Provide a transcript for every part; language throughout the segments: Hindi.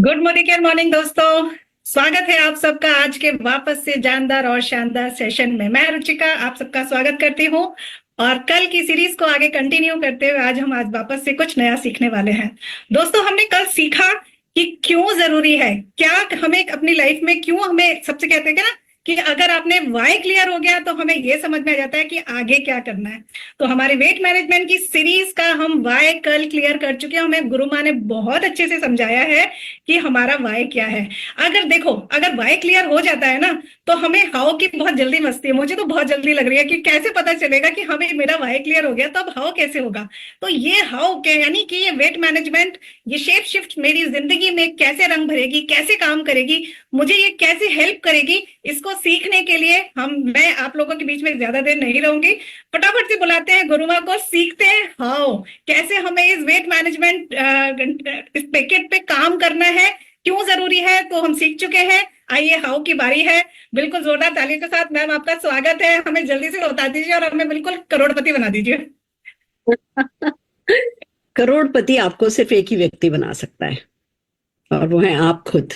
गुड मॉर्निंग मॉर्निंग दोस्तों। स्वागत है आप सबका आज के वापस से जानदार और शानदार सेशन में। मैं रुचिका आप सबका स्वागत करती हूँ और कल की सीरीज को आगे कंटिन्यू करते हुए आज वापस से कुछ नया सीखने वाले हैं। दोस्तों, हमने कल सीखा कि क्यों जरूरी है, क्या हमें अपनी लाइफ में क्यों हमें सबसे कहते हैं ना कि अगर आपने वाई क्लियर हो गया तो हमें ये समझ में आ जाता है कि आगे क्या करना है। तो हमारे वेट मैनेजमेंट की सीरीज का हम वाई कल क्लियर कर चुके हैं। हमें गुरु माँ ने बहुत अच्छे से समझाया है कि हमारा वाई क्या है। अगर देखो, अगर वाई क्लियर हो जाता है ना तो हमें हाउ की बहुत जल्दी मस्ती है। मुझे तो बहुत जल्दी लग रही है कि कैसे पता चलेगा कि हमें मेरा वाई क्लियर हो गया तो अब हाउ कैसे होगा। तो ये हाउ क्या यानी कि ये वेट मैनेजमेंट, ये शेप शिफ्ट मेरी जिंदगी में कैसे रंग भरेगी, कैसे काम करेगी, मुझे ये कैसे हेल्प करेगी, इसको सीखने के लिए मैं आप लोगों के बीच में ज्यादा देर नहीं रहूंगी। फटाफट से बुलाते हैं गुरुमा को, सीखते हैं हाउ कैसे हमें इस वेट मैनेजमेंट इस पैकेट पे काम करना है, क्यों जरूरी है तो हम सीख चुके हैं। आइए हाउ की बारी है। बिल्कुल जोरदार तालियों के साथ मैम आपका स्वागत है। हमें जल्दी से बता दीजिए और हमें बिल्कुल करोड़पति बना दीजिए। करोड़पति आपको सिर्फ एक ही व्यक्ति बना सकता है और वो है आप खुद।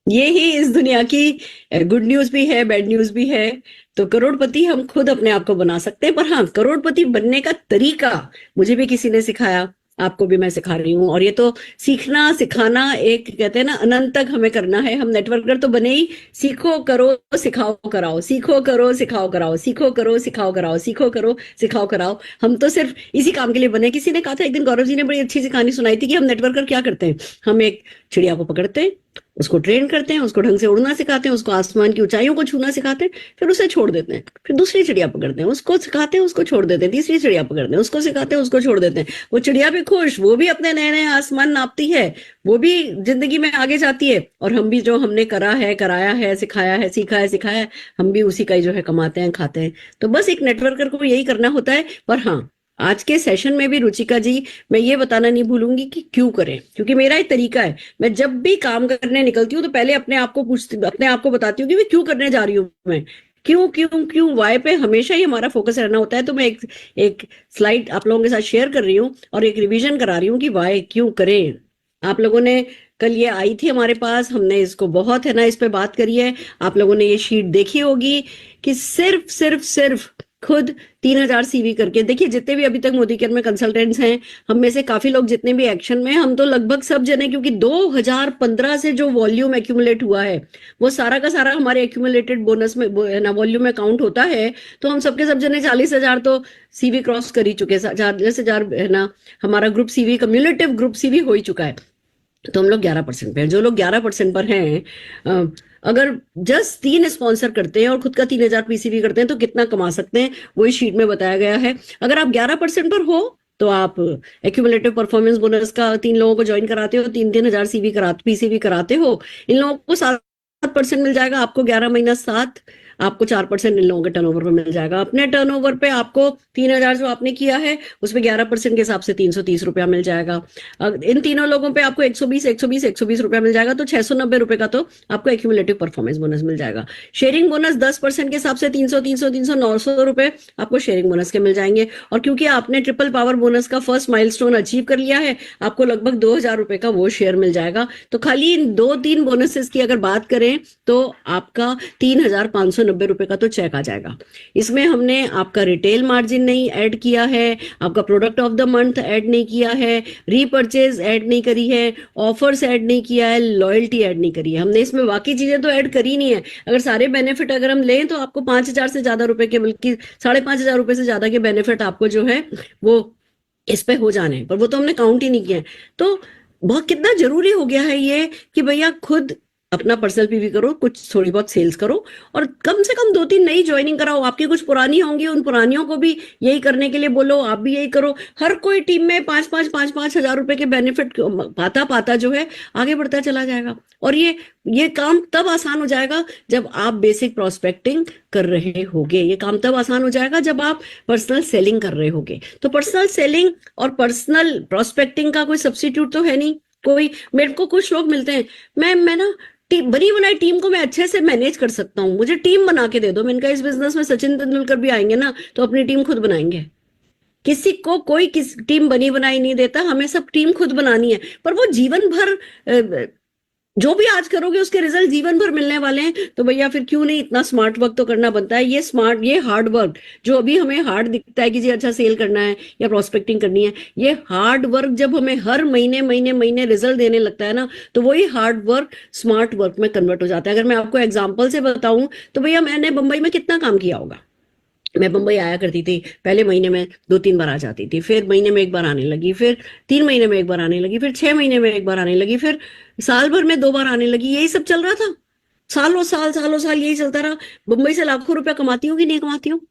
ये ही इस दुनिया की गुड न्यूज भी है, बैड न्यूज भी है। तो करोड़पति हम खुद अपने आप को बना सकते हैं, पर हाँ, करोड़पति बनने का तरीका मुझे भी किसी ने सिखाया, आपको भी मैं सिखा रही हूँ। और ये तो सीखना सिखाना एक कहते हैं ना, अनंत तक हमें करना है। हम नेटवर्कर तो बने ही सीखो करो सिखाओ कराओ, सीखो करो सिखाओ कराओ, सीखो करो सिखाओ कराओ, सीखो करो सिखाओ कराओ। हम तो सिर्फ इसी काम के लिए बने। किसी ने कहा था एक दिन, गौरव जी ने बड़ी अच्छी सी कहानी सुनाई थी कि हम नेटवर्कर क्या करते हैं। हम एक चिड़िया को पकड़ते हैं, उसको ट्रेन करते हैं, उसको ढंग से उड़ना सिखाते हैं, उसको आसमान की ऊंचाइयों को छूना सिखाते हैं, फिर उसे छोड़ देते हैं। फिर दूसरी चिड़िया पकड़ते हैं, उसको सिखाते हैं, उसको छोड़ देते हैं। तीसरी चिड़िया पकड़ते हैं, उसको सिखाते हैं, उसको छोड़ देते हैं। वो चिड़िया भी खुश, वो भी अपने नए नए आसमान नापती है, वो भी जिंदगी में आगे जाती है। और हम भी जो हमने करा है, कराया है, सिखाया है, सीखा है, सिखाया है, हम भी उसी का ही जो है कमाते हैं, खाते हैं। तो बस एक नेटवर्कर को यही करना होता है। पर हाँ, आज के सेशन में भी रुचिका जी, मैं ये बताना नहीं भूलूंगी कि क्यों करें, क्योंकि मेरा एक तरीका है। मैं जब भी काम करने निकलती हूँ तो पहले अपने आप को पूछती, अपने आप को बताती हूँ कि मैं क्यों करने जा रही हूँ। मैं क्यों क्यों क्यों वाई पे हमेशा ही हमारा फोकस रहना होता है। तो मैं एक स्लाइड आप लोगों के साथ शेयर कर रही हूँ और एक रिवीजन करा रही हूँ कि वाई क्यों करें। आप लोगों ने कल ये आई थी हमारे पास, हमने इसको बहुत है ना इस पे बात करी है। आप लोगों ने ये शीट देखी होगी कि सिर्फ सिर्फ सिर्फ खुद 3,000 सीवी करके देखिए। जितने भी अभी तक मोदी केयर में कंसल्टेंट्स हैं, हम में से काफी लोग जितने भी एक्शन में हैं, हम तो लगभग सब जने, क्योंकि 2015 से जो वॉल्यूम एक्यूमुलेट हुआ है वो सारा का सारा हमारे एक्यूमुलेटेड बोनस में ना वॉल्यूम में काउंट होता है। तो हम सबके सब जने 40,000 तो सीवी क्रॉस कर ही चुके, 40,000 है ना। हमारा group CV, cumulative group CV हो ही चुका है। तो हम लोग 11% पे हैं। जो लोग 11% पर हैं, अगर जस्ट 3 स्पॉन्सर करते हैं और खुद का 3,000 पीसीवी करते हैं तो कितना कमा सकते हैं, वही शीट में बताया गया है। अगर आप 11% पर हो तो आप एक्यूमुलेटिव परफॉर्मेंस बोनस का 3 लोगों को ज्वाइन कराते हो, 3,000 सीवी कराते, पीसीवी कराते हो। इन लोगों को 7% मिल जाएगा, आपको 11 महीना 7, आपको 4% इन लोगों के टर्नओवर पे मिल जाएगा। अपने टर्नओवर पे आपको 3,000 जो आपने किया है उसमें 11% के हिसाब से 330 रुपया मिल जाएगा। इन तीनों लोगों पे आपको 120 रुपया मिल जाएगा, तो 690 रुपए का तो आपको एक्यूमुलेटिव परफॉर्मेंस बोनस मिल जाएगा। शेयरिंग बोनस 10% के हिसाब से 300 900 रुपए आपको शेयरिंग बोनस के मिल जाएंगे। और क्योंकि आपने ट्रिपल पावर बोनस का फर्स्ट माइलस्टोन अचीव कर लिया है, आपको लगभग 2,000 रुपए का वो शेयर मिल जाएगा। तो खाली इन 2-3 बोनसेस की अगर बात करें तो आपका 3,590 रुपए का तो चेक आ जाएगा। इसमें हमने आपका रिटेल मार्जिन नहीं ऐड किया है, आपका product of the month add नहीं किया है, रीपर्चेज ऐड नहीं करी है, ऑफर्स ऐड नहीं किया है, लॉयल्टी ऐड नहीं करी है। हमने इसमें बाकी चीजें तो ऐड करी नहीं है। अगर सारे बेनिफिट अगर हम लें तो आपको 5,000 से ज्यादा रुपए के, बल्कि 5,500 रुपए से ज्यादा के बेनिफिट आपको जो है वो इस पे हो जाने हैं, पर वो तो हमने काउंट ही नहीं किया है। तो बहुत कितना जरूरी हो गया है ये कि भैया खुद अपना पर्सनल पीवी करो, कुछ थोड़ी बहुत सेल्स करो और कम से कम 2-3 नई ज्वाइनिंग कराओ। आपकी कुछ पुरानी होंगी, उन पुरानियों को भी यही करने के लिए बोलो, आप भी यही करो। हर कोई टीम में 5-5 हजार रुपए के बेनिफिट पाता पाता जो है आगे बढ़ता चला जाएगा। और ये काम तब आसान हो जाएगा जब आप बेसिक प्रोस्पेक्टिंग कर रहे होगे। ये काम तब आसान हो जाएगा जब आप पर्सनल सेलिंग कर रहे होगे। तो पर्सनल सेलिंग और पर्सनल प्रोस्पेक्टिंग का कोई सब्स्टिट्यूट तो है नहीं कोई। मेरे को कुछ लोग मिलते हैं, मैं ना बनी बनाई टीम को मैं अच्छे से मैनेज कर सकता हूँ, मुझे टीम बना के दे दो। मैंने कहा इस बिजनेस में सचिन तेंदुलकर भी आएंगे ना तो अपनी टीम खुद बनाएंगे। किसी को कोई किस टीम बनी बनाई नहीं देता, हमें सब टीम खुद बनानी है। पर वो जीवन भर जो भी आज करोगे उसके रिजल्ट जीवन भर मिलने वाले हैं। तो भैया फिर क्यों नहीं इतना स्मार्ट वर्क तो करना बनता है। ये हार्ड वर्क जो अभी हमें हार्ड दिखता है कि जी अच्छा सेल करना है या प्रोस्पेक्टिंग करनी है, ये हार्ड वर्क जब हमें हर महीने महीने महीने रिजल्ट देने लगता है ना, तो वही हार्ड वर्क स्मार्ट वर्क में कन्वर्ट हो जाता है। अगर मैं आपको एग्जाम्पल से बताऊं तो भैया मैंने मुंबई में कितना काम किया होगा। मैं मुंबई आया करती थी, पहले महीने में 2-3 बार आ जाती थी, फिर महीने में 1 बार आने लगी, फिर 3 महीने में 1 बार आने लगी, फिर 6 महीने में 1 बार आने लगी, फिर साल भर में 2 बार आने लगी। यही सब चल रहा था, सालों साल यही चलता रहा। मुंबई से लाखों रुपया कमाती हूँ कि नहीं कमाती हूँ।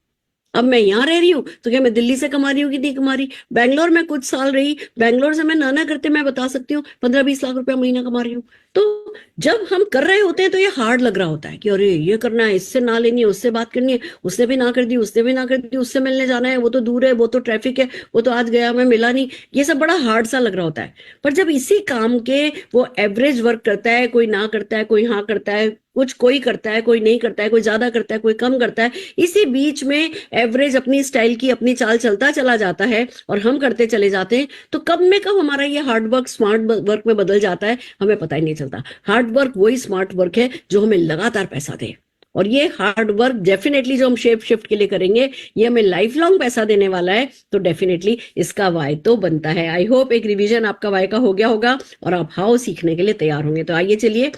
अब मैं यहाँ रह रही हूँ तो क्या मैं दिल्ली से कमा रही हूँ कि नहीं कमा रही। बैंगलोर में कुछ साल रही, बैंगलोर से मैं ना करते मैं बता सकती हूँ 15-20 लाख रुपया महीना कमा रही हूँ। तो जब हम कर रहे होते हैं तो ये हार्ड लग रहा होता है कि अरे ये करना है, इससे ना लेनी है, उससे बात करनी है, उसने भी ना कर दी, उसने भी ना कर दी, उससे मिलने जाना है, वो तो दूर है, वो तो ट्रैफिक है, वो तो आज गया मैं मिला नहीं। ये सब बड़ा हार्ड सा लग रहा होता है। पर जब इसी काम के वो एवरेज वर्क करता है, कोई ना करता है, कोई हाँ करता है, कुछ कोई करता है, कोई नहीं करता है, कोई ज्यादा करता है, कोई कम करता है, इसी बीच में एवरेज अपनी स्टाइल की अपनी चाल चलता चला जाता है और हम करते चले जाते हैं। तो कब में कब हमारा ये हार्ड वर्क स्मार्ट वर्क में बदल जाता है हमें पता ही नहीं चलता। हार्ड वर्क वही स्मार्ट वर्क है जो हमें लगातार पैसा दे, और ये हार्ड वर्क डेफिनेटली जो हम शेप शिफ्ट के लिए करेंगे ये हमें लाइफ लॉन्ग पैसा देने वाला है। तो डेफिनेटली इसका वाई तो बनता है। आई होप एक रिवीजन आपका वाई का हो गया होगा और आप हाउ सीखने के लिए तैयार होंगे। तो आइए चलिए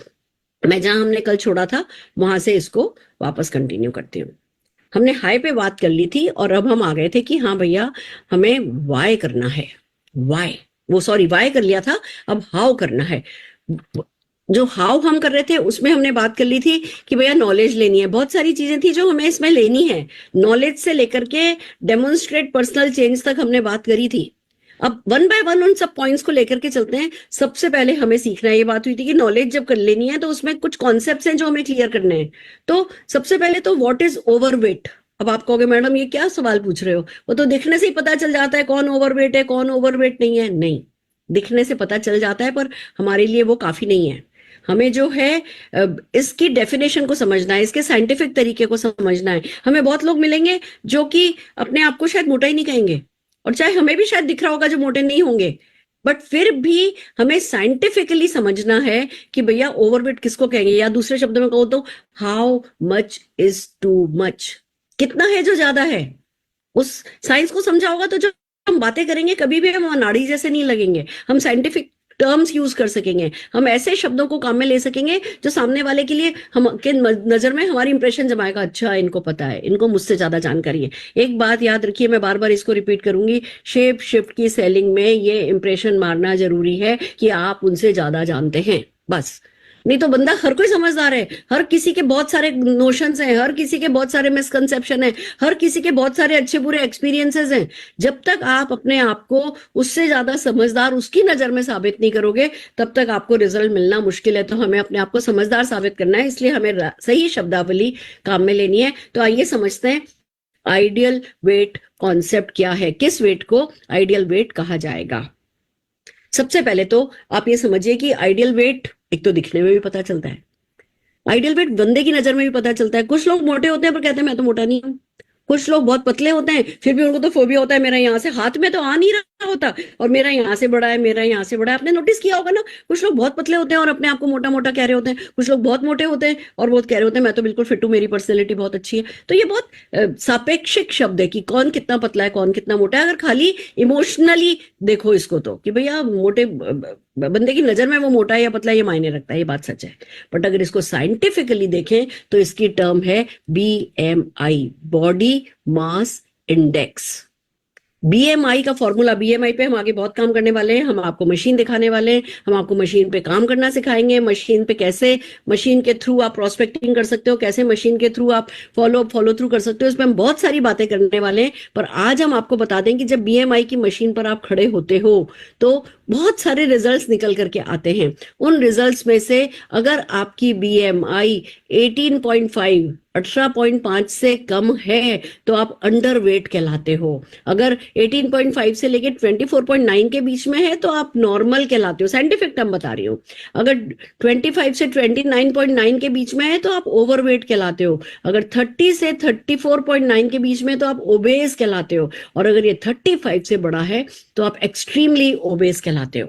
मैं जहां हमने कल छोड़ा था वहां से इसको वापस कंटिन्यू करती हूँ। हमने हाई पे बात कर ली थी और अब हम आ गए थे कि हाँ भैया हमें वाई करना है। वाई कर लिया था, अब हाउ करना है। जो हाउ हम कर रहे थे उसमें हमने बात कर ली थी कि भैया नॉलेज लेनी है, बहुत सारी चीजें थी जो हमें इसमें लेनी है। नॉलेज से लेकर के डेमोन्स्ट्रेट पर्सनल चेंज तक हमने बात करी थी। अब 1 बाय 1 उन सब पॉइंट्स को लेकर के चलते हैं। सबसे पहले हमें सीखना है, ये बात हुई थी कि नॉलेज जब कर लेनी है तो उसमें कुछ कॉन्सेप्ट्स हैं जो हमें क्लियर करने हैं। तो सबसे पहले तो व्हाट इज ओवरवेट। अब आप कहोगे मैडम ये क्या सवाल पूछ रहे हो, वो तो दिखने से ही पता चल जाता है कौन ओवरवेट है कौन ओवरवेट नहीं है। नहीं, दिखने से पता चल जाता है पर हमारे लिए वो काफी नहीं है। हमें जो है इसकी डेफिनेशन को समझना है, इसके साइंटिफिक तरीके को समझना है। हमें बहुत लोग मिलेंगे जो कि अपने आप को शायद मोटा ही नहीं कहेंगे, और चाहे हमें भी शायद दिख रहा होगा जो मोटे नहीं होंगे, बट फिर भी हमें साइंटिफिकली समझना है कि भैया ओवरवेट किसको कहेंगे, या दूसरे शब्दों में कहो तो how much is too much, कितना है जो ज्यादा है। उस साइंस को समझा होगा तो जो हम बातें करेंगे कभी भी हम अनाड़ी जैसे नहीं लगेंगे, हम साइंटिफिक टर्म्स यूज कर सकेंगे, हम ऐसे शब्दों को काम में ले सकेंगे जो सामने वाले के लिए हम के नजर में हमारी इंप्रेशन जमाएगा, अच्छा इनको पता है, इनको मुझसे ज्यादा जानकारी है। एक बात याद रखिए, मैं बार बार इसको रिपीट करूंगी, शेप शिफ्ट की सेलिंग में ये इंप्रेशन मारना जरूरी है कि आप उनसे ज्यादा जानते हैं, बस। नहीं तो बंदा हर कोई समझदार है, हर किसी के बहुत सारे नोशंस हैं, हर किसी के बहुत सारे मिसकंसेप्शन हैं, हर किसी के बहुत सारे अच्छे बुरे एक्सपीरियंसेस हैं। जब तक आप अपने आप को उससे ज्यादा समझदार उसकी नजर में साबित नहीं करोगे तब तक आपको रिजल्ट मिलना मुश्किल है। तो हमें अपने आप को समझदार साबित करना है, इसलिए हमें सही शब्दावली काम में लेनी है। तो आइए समझते हैं आइडियल वेट कॉन्सेप्ट क्या है, किस वेट को आइडियल वेट कहा जाएगा। सबसे पहले तो आप ये समझिए कि आइडियल वेट एक तो दिखने में भी पता चलता है, आइडियल वेट बंदे की नजर में भी पता चलता है। कुछ लोग मोटे होते हैं पर कहते हैं मैं तो मोटा नहीं हूं, कुछ लोग बहुत पतले होते हैं फिर भी उनको तो फोबिया होता है, मेरा यहाँ से हाथ में तो आ नहीं रहा होता और मेरा यहाँ से बड़ा है, मेरा यहाँ से बड़ा है। आपने नोटिस किया होगा ना, कुछ लोग बहुत पतले होते हैं और अपने आप को मोटा मोटा कह रहे होते हैं, कुछ लोग बहुत मोटे होते हैं और वो कह रहे होते हैं मैं तो बिल्कुल फिट हूं, मेरी पर्सनैलिटी बहुत अच्छी है। तो ये बहुत सापेक्षिक शब्द है कि कौन कितना पतला है कौन कितना मोटा है। अगर खाली इमोशनली देखो इसको तो कि भैया मोटे बंदे की नजर में वो मोटा है या पतला है ये मायने रखता है, ये बात सच है। बट अगर इसको साइंटिफिकली देखें तो इसकी टर्म है BMI, body mass index. BMI का फॉर्मूला, BMI पे हम आगे बहुत काम करने वाले हैं, हम आपको मशीन दिखाने वाले हैं, हम आपको मशीन पे काम करना सिखाएंगे, मशीन पे कैसे मशीन के थ्रू आप प्रोस्पेक्टिंग कर सकते हो, कैसे मशीन के थ्रू आप फॉलो थ्रू कर सकते हो, इसमें हम बहुत सारी बातें करने वाले हैं। पर आज हम आपको बता दें कि जब BMI की मशीन पर आप खड़े होते हो तो बहुत सारे रिजल्ट्स निकल करके आते हैं। उन रिजल्ट्स में से अगर आपकी BMI 18.5 18.5 से कम है तो आप अंडर वेट कहलाते हो। अगर 18.5 से लेके 24.9 के बीच में है तो आप नॉर्मल कहलाते हो, साइंटिफिक टर्म बता रही हूँ। अगर 25 से 29.9 के बीच में है तो आप ओवरवेट कहलाते हो। अगर 30 से 34.9 के बीच में तो आप ओबेस कहलाते हो। और अगर ये 35 से बड़ा है तो आप एक्सट्रीमली ओबेस कहलाते हो।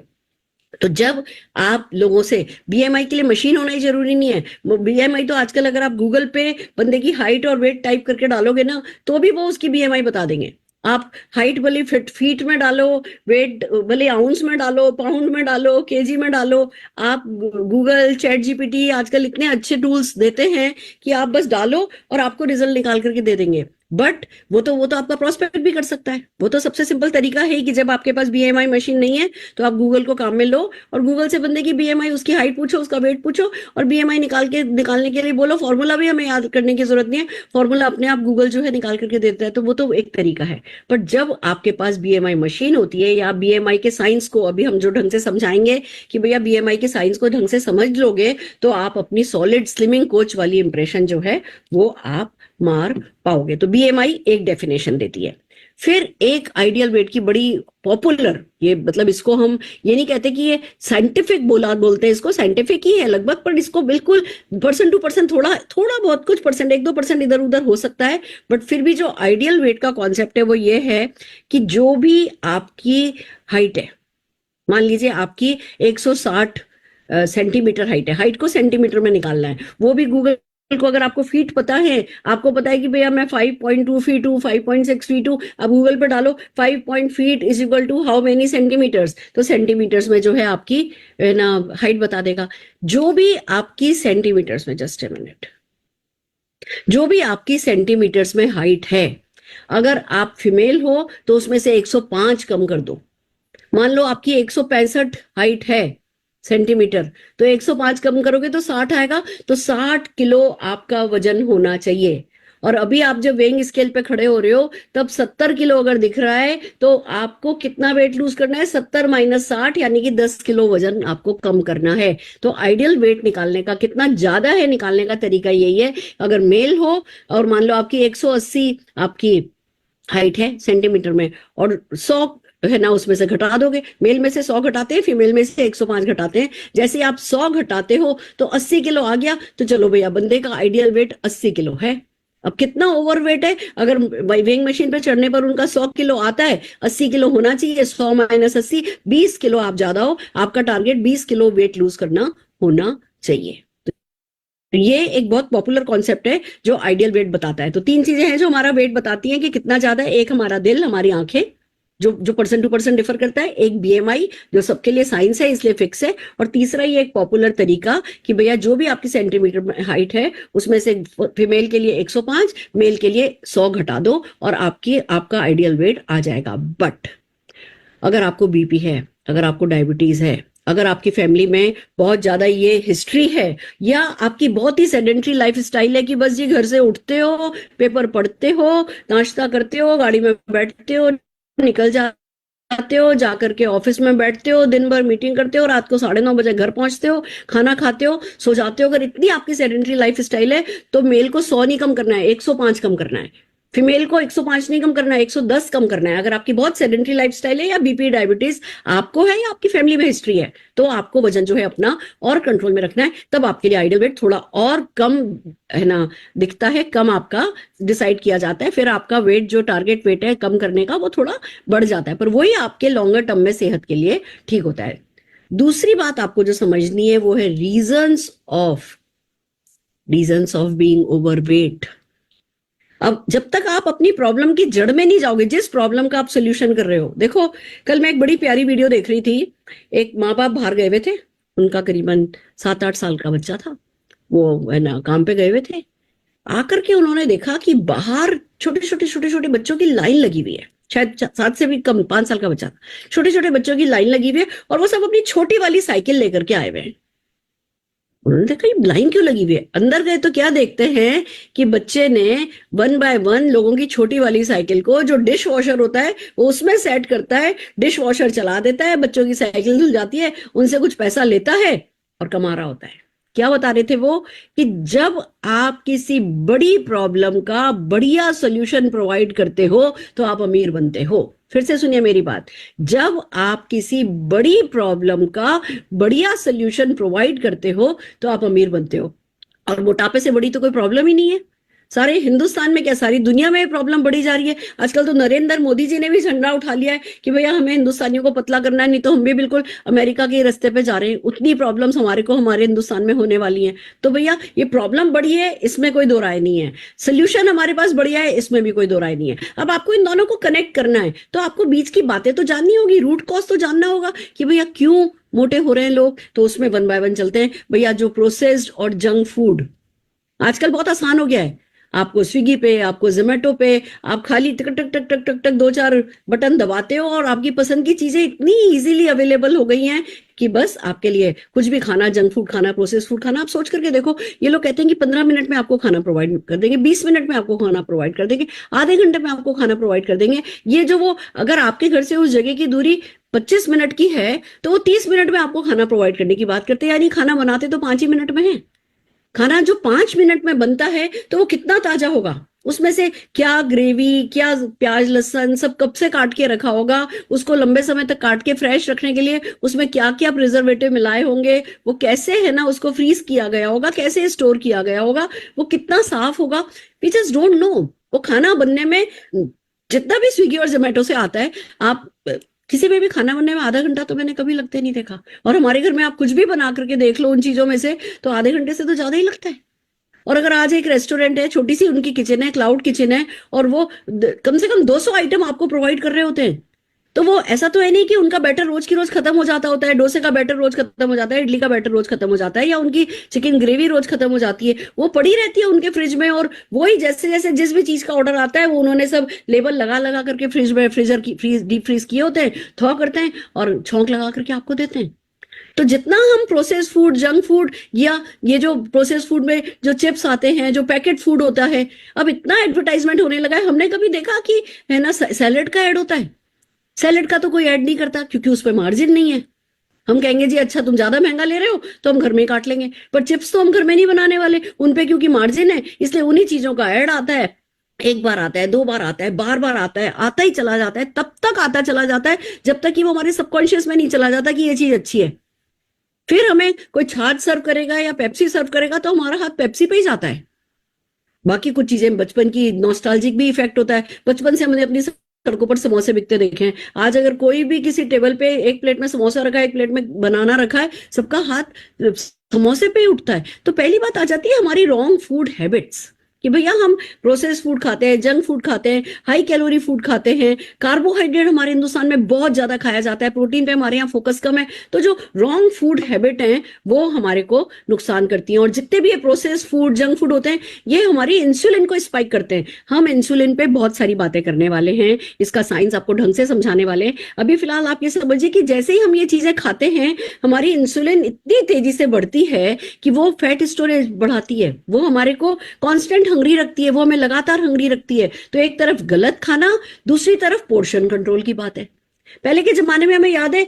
तो जब आप लोगों से बीएमआई के लिए मशीन होना ही जरूरी नहीं है। बीएमआई तो आजकल अगर आप गूगल पे बंदे की हाइट और वेट टाइप करके डालोगे ना तो भी वो उसकी बीएमआई बता देंगे। आप हाइट भले फीट में डालो, वेट भले आउंस में डालो, पाउंड में डालो, केजी में डालो। आप गूगल, चैट जीपीटी आजकल इतने अच्छे टूल्स देते हैं कि आप बस डालो और आपको रिजल्ट निकाल करके दे देंगे। बट वो तो आपका प्रोस्पेक्ट भी कर सकता है। वो तो सबसे सिंपल तरीका है कि जब आपके पास बीएमआई मशीन नहीं है तो आप गूगल को काम में लो और गूगल से बंदे की बीएमआई, उसकी हाइट पूछो, उसका वेट पूछो और बीएमआई निकालने के लिए बोलो। फॉर्मूला भी हमें याद करने की जरूरत नहीं है, फॉर्मूला अपने आप गूगल जो है निकाल करके देता है। तो वो तो एक तरीका है। बट जब आपके पास बीएमआई मशीन होती है या बीएमआई के साइंस को अभी हम जो ढंग से समझाएंगे कि भैया बीएमआई के साइंस को ढंग से समझ लोगे तो आप अपनी सॉलिड स्लिमिंग कोच वाली इंप्रेशन जो है वो आप मार पाओगे। तो बीएमआई एक डेफिनेशन देती है। फिर एक आइडियल वेट की बड़ी पॉपुलर, ये मतलब इसको हम ये नहीं कहते कि ये साइंटिफिक बोलते हैं, इसको साइंटिफिक ही है लगभग, पर इसको बिल्कुल परसेंट टू परसेंट थोड़ा बहुत कुछ परसेंट 1-2% इधर उधर हो सकता है। बट फिर भी जो आइडियल वेट का कॉन्सेप्ट है वो ये है कि जो भी आपकी हाइट है, मान लीजिए आपकी 160 सेंटीमीटर हाइट है, हाइट को सेंटीमीटर में निकालना है। वो भी गूगल को अगर आपको फीट पता है, आपको पता है कि भैया मैं 5.2 फीट हूँ, 5.6 फीट हूँ, अब गूगल पे डालो 5 feet is equal to how many centimetres, तो सेंटीमीटर्स में जो है आपकी ना हाइट बता देगा। जो भी आपकी सेंटीमीटर्स में, जस्ट ए मिनट, जो भी आपकी सेंटीमीटर्स में हाइट है, अगर आप फीमेल हो तो उसमें से 105 कम कर दो। मान लो आपकी 165 हाइट है सेंटीमीटर, तो 105 कम करोगे तो 60 आएगा। तो 60 किलो आपका वजन होना चाहिए। और अभी आप जब वेइंग स्केल पे खड़े हो रहे हो तब 70 किलो अगर दिख रहा है तो आपको कितना वेट लूज करना है? 70 माइनस 60 यानी कि 10 किलो वजन आपको कम करना है। तो आइडियल वेट निकालने का कितना ज्यादा है, निकालने का तरीका यही है। अगर मेल हो और मान लो आपकी 180 आपकी हाइट है सेंटीमीटर में और 100 है ना उसमें से घटा दोगे। मेल में से 100 घटाते हैं, फीमेल में से 105 घटाते हैं। जैसे आप 100 घटाते हो तो 80 किलो आ गया। तो चलो भैया बंदे का आइडियल वेट 80 किलो है। अब कितना ओवरवेट है? अगर वेइंग मशीन पे चढ़ने पर उनका 100 किलो आता है, 80 किलो होना चाहिए। 100 माइनस 80, 20 किलो आप ज्यादा हो। आपका टारगेट 20 किलो वेट लूज करना होना चाहिए। तो ये एक बहुत पॉपुलर कॉन्सेप्ट है जो आइडियल वेट बताता है। तो 3 चीजें हैं जो हमारा वेट बताती हैं कि कितना ज्यादा है। एक हमारा दिल, हमारी आंखें, जो परसेंट टू परसेंट डिफर करता है। एक बीएमआई जो सबके लिए साइंस है इसलिए फिक्स है। और तीसरा ये एक पॉपुलर तरीका कि भैया जो भी आपकी सेंटीमीटर हाइट है उसमें से फीमेल के लिए 105, मेल के लिए 100 घटा दो और आपका आइडियल वेट आ जाएगा। बट अगर आपको बीपी है, अगर आपको डायबिटीज है, अगर आपकी फैमिली में बहुत ज्यादा ये हिस्ट्री है, या आपकी बहुत ही सेडेंट्री लाइफ स्टाइल है कि बस जी घर से उठते हो, पेपर पढ़ते हो, नाश्ता करते हो, गाड़ी में बैठते हो, निकल जाते हो, जाकर के ऑफिस में बैठते हो, दिन भर मीटिंग करते हो, रात को 9:30 बजे घर पहुंचते हो, खाना खाते हो, सो जाते हो। अगर इतनी आपकी सेडेंट्री लाइफ स्टाइल है तो मेल को 100 नहीं कम करना है, 105 कम करना है। फीमेल को 105 नहीं कम करना है, 110 कम करना है। अगर आपकी बहुत सेडेंट्री लाइफस्टाइल है या बीपी डायबिटीज आपको है या आपकी फैमिली में हिस्ट्री है तो आपको वजन जो है अपना और कंट्रोल में रखना है। तब आपके लिए आइडियल वेट थोड़ा और कम है ना दिखता है, कम आपका डिसाइड किया जाता है। फिर आपका वेट जो टारगेट वेट है कम करने का वो थोड़ा बढ़ जाता है, पर वही आपके लॉन्गर टर्म में सेहत के लिए ठीक होता है। दूसरी बात आपको जो समझनी है वो है रीजंस ऑफ बीइंग ओवरवेट। अब जब तक आप अपनी प्रॉब्लम की जड़ में नहीं जाओगे, जिस प्रॉब्लम का आप सोल्यूशन कर रहे हो। देखो कल मैं एक बड़ी प्यारी वीडियो देख रही थी। एक माँ बाप बाहर गए हुए थे, उनका करीबन 7-8 साल का बच्चा था। वो है ना काम पे गए हुए थे। आकर के उन्होंने देखा कि बाहर छोटे छोटे बच्चों की लाइन लगी हुई है। शायद 7 से भी कम, 5 साल का बच्चा था। छोटे छोटे बच्चों की लाइन लगी हुई है और वो सब अपनी छोटी वाली साइकिल लेकर के आए हुए हैं। उन्होंने देखा ये लाइन क्यों लगी हुई है। अंदर गए तो क्या देखते हैं कि बच्चे ने 1 बाय 1 लोगों की छोटी वाली साइकिल को, जो डिश वॉशर होता है वो उसमें सेट करता है, डिश वॉशर चला देता है, बच्चों की साइकिल धुल जाती है, उनसे कुछ पैसा लेता है और कमा रहा होता है। क्या बता रहे थे वो? कि जब आप किसी बड़ी प्रॉब्लम का बढ़िया सॉल्यूशन प्रोवाइड करते हो तो आप अमीर बनते हो। फिर से सुनिए मेरी बात, जब आप किसी बड़ी प्रॉब्लम का बढ़िया सॉल्यूशन प्रोवाइड करते हो तो आप अमीर बनते हो। और मोटापे से बड़ी तो कोई प्रॉब्लम ही नहीं है। सारे हिंदुस्तान में क्या, सारी दुनिया में प्रॉब्लम बढ़ी जा रही है। आजकल तो नरेंद्र मोदी जी ने भी झंडा उठा लिया है कि भैया हमें हिंदुस्तानियों को पतला करना है, नहीं तो हम भी बिल्कुल अमेरिका के रास्ते पे जा रहे हैं। उतनी प्रॉब्लम्स हमारे को हमारे हिंदुस्तान में होने वाली हैं। तो भैया ये प्रॉब्लम बढ़ी है, इसमें कोई दो राय नहीं है। सोल्यूशन हमारे पास बढ़िया है, इसमें भी कोई दो राय नहीं है। अब आपको इन दोनों को कनेक्ट करना है तो आपको बीच की बातें तो जाननी होगी, रूट कॉज तो जानना होगा कि भैया क्यों मोटे हो रहे हैं लोग। तो उसमें वन बाय वन चलते हैं। भैया जो प्रोसेस्ड और जंक फूड आजकल बहुत आसान हो गया है। आपको स्विगी पे, आपको जोमेटो पे, आप खाली टक टक टक टक टक टक 2-4 बटन दबाते हो और आपकी पसंद की चीजें इतनी इजीली अवेलेबल हो गई हैं कि बस आपके लिए कुछ भी खाना, जंक फूड खाना, प्रोसेस फूड खाना। आप सोच करके देखो, ये लोग कहते हैं कि 15 मिनट में आपको खाना प्रोवाइड कर देंगे, 20 मिनट में आपको खाना प्रोवाइड कर देंगे, आधे घंटे में आपको खाना प्रोवाइड कर देंगे। ये जो वो, अगर आपके घर से उस जगह की दूरी 25 मिनट की है तो वो 30 मिनट में आपको खाना प्रोवाइड करने की बात करते हैं। यानी खाना बनाते तो 5 ही मिनट में है। खाना जो 5 मिनट में बनता है तो वो कितना ताजा होगा, उसमें से क्या ग्रेवी, क्या प्याज लहसुन सब कब से काट के रखा होगा, उसको लंबे समय तक काट के फ्रेश रखने के लिए उसमें क्या क्या प्रिजर्वेटिव मिलाए होंगे, वो कैसे है ना उसको फ्रीज किया गया होगा, कैसे स्टोर किया गया होगा, वो कितना साफ होगा। We just don't know. वो खाना बनने में जितना भी स्विगी और जोमेटो से आता है, आप किसी में भी खाना बनने में आधा घंटा तो मैंने कभी लगते नहीं देखा। और हमारे घर में आप कुछ भी बना करके देख लो उन चीजों में से, तो आधे घंटे से तो ज्यादा ही लगता है। और अगर आज एक रेस्टोरेंट है, छोटी सी उनकी किचन है, क्लाउड किचन है, और वो कम से कम 200 आइटम आपको प्रोवाइड कर रहे होते हैं, तो वो ऐसा तो है नहीं कि उनका बैटर रोज की रोज खत्म हो जाता होता है। डोसे का बैटर रोज खत्म हो जाता है, इडली का बैटर रोज खत्म हो जाता है, या उनकी चिकन ग्रेवी रोज खत्म हो जाती है। वो पड़ी रहती है उनके फ्रिज में, और वही जैसे जैसे जिस भी चीज का ऑर्डर आता है वो उन्होंने सब लेबल लगा लगा करके फ्रिज में, फ्रीजर की डीप फ्रीज किए होते हैं, थॉ करते हैं और छौंक लगा करके आपको देते हैं। तो जितना हम प्रोसेस फूड, जंक फूड, या ये जो प्रोसेस फूड में जो चिप्स आते हैं, जो पैकेट फूड होता है, अब इतना एडवर्टाइजमेंट होने लगा है। हमने कभी देखा कि है ना सैलेड का ऐड होता है? सैलेड का तो कोई ऐड नहीं करता, क्योंकि उस पर मार्जिन नहीं है। हम कहेंगे जी अच्छा तुम ज्यादा महंगा ले रहे हो तो हम घर में ही काट लेंगे, पर चिप्स तो हम घर में नहीं बनाने वाले, उनपे क्योंकि मार्जिन है, इसलिए उन्हीं चीजों का ऐड आता है। एक बार आता है, 2 बार आता है, बार बार आता है, आता ही चला जाता है, तब तक आता चला जाता है जब तक कि वो हमारे सबकॉन्शियस में नहीं चला जाता कि ये चीज अच्छी है। फिर हमें कोई छाछ सर्व करेगा या पेप्सी सर्व करेगा तो हमारा हाथ पेप्सी पे ही जाता है। बाकी कुछ चीजें, बचपन की नॉस्टैल्जिक भी इफेक्ट होता है। बचपन से हमने अपनी सड़कों पर समोसे बिकते देखे हैं। आज अगर कोई भी किसी टेबल पे एक प्लेट में समोसा रखा है, एक प्लेट में बनाना रखा है, सबका हाथ समोसे पे ही उठता है। तो पहली बात आ जाती है हमारी रॉन्ग फूड हैबिट्स, कि भैया हम प्रोसेस फूड खाते हैं, जंक फूड खाते हैं, हाई कैलोरी फूड खाते हैं, कार्बोहाइड्रेट हमारे हिंदुस्तान में बहुत ज्यादा खाया जाता है, प्रोटीन पे हमारे यहाँ फोकस कम है। तो जो रॉन्ग फूड हैबिट है वो हमारे को नुकसान करती है। और जितने भी ये प्रोसेस फूड, जंक फूड होते हैं, ये हमारी इंसुलिन को स्पाइक करते हैं। हम इंसुलिन पे बहुत सारी बातें करने वाले हैं, इसका साइंस आपको ढंग से समझाने वाले हैं। अभी फिलहाल आप ये समझिए कि जैसे ही हम ये चीजें खाते हैं, हमारी इंसुलिन इतनी तेजी से बढ़ती है कि वो फैट स्टोरेज बढ़ाती है, वो हमारे को कॉन्स्टेंट हंगरी रखती है, वो हमें लगातार हंगरी रखती है। तो एक तरफ गलत खाना, दूसरी तरफ पोर्शन कंट्रोल की बात है। पहले के जमाने में हमें याद है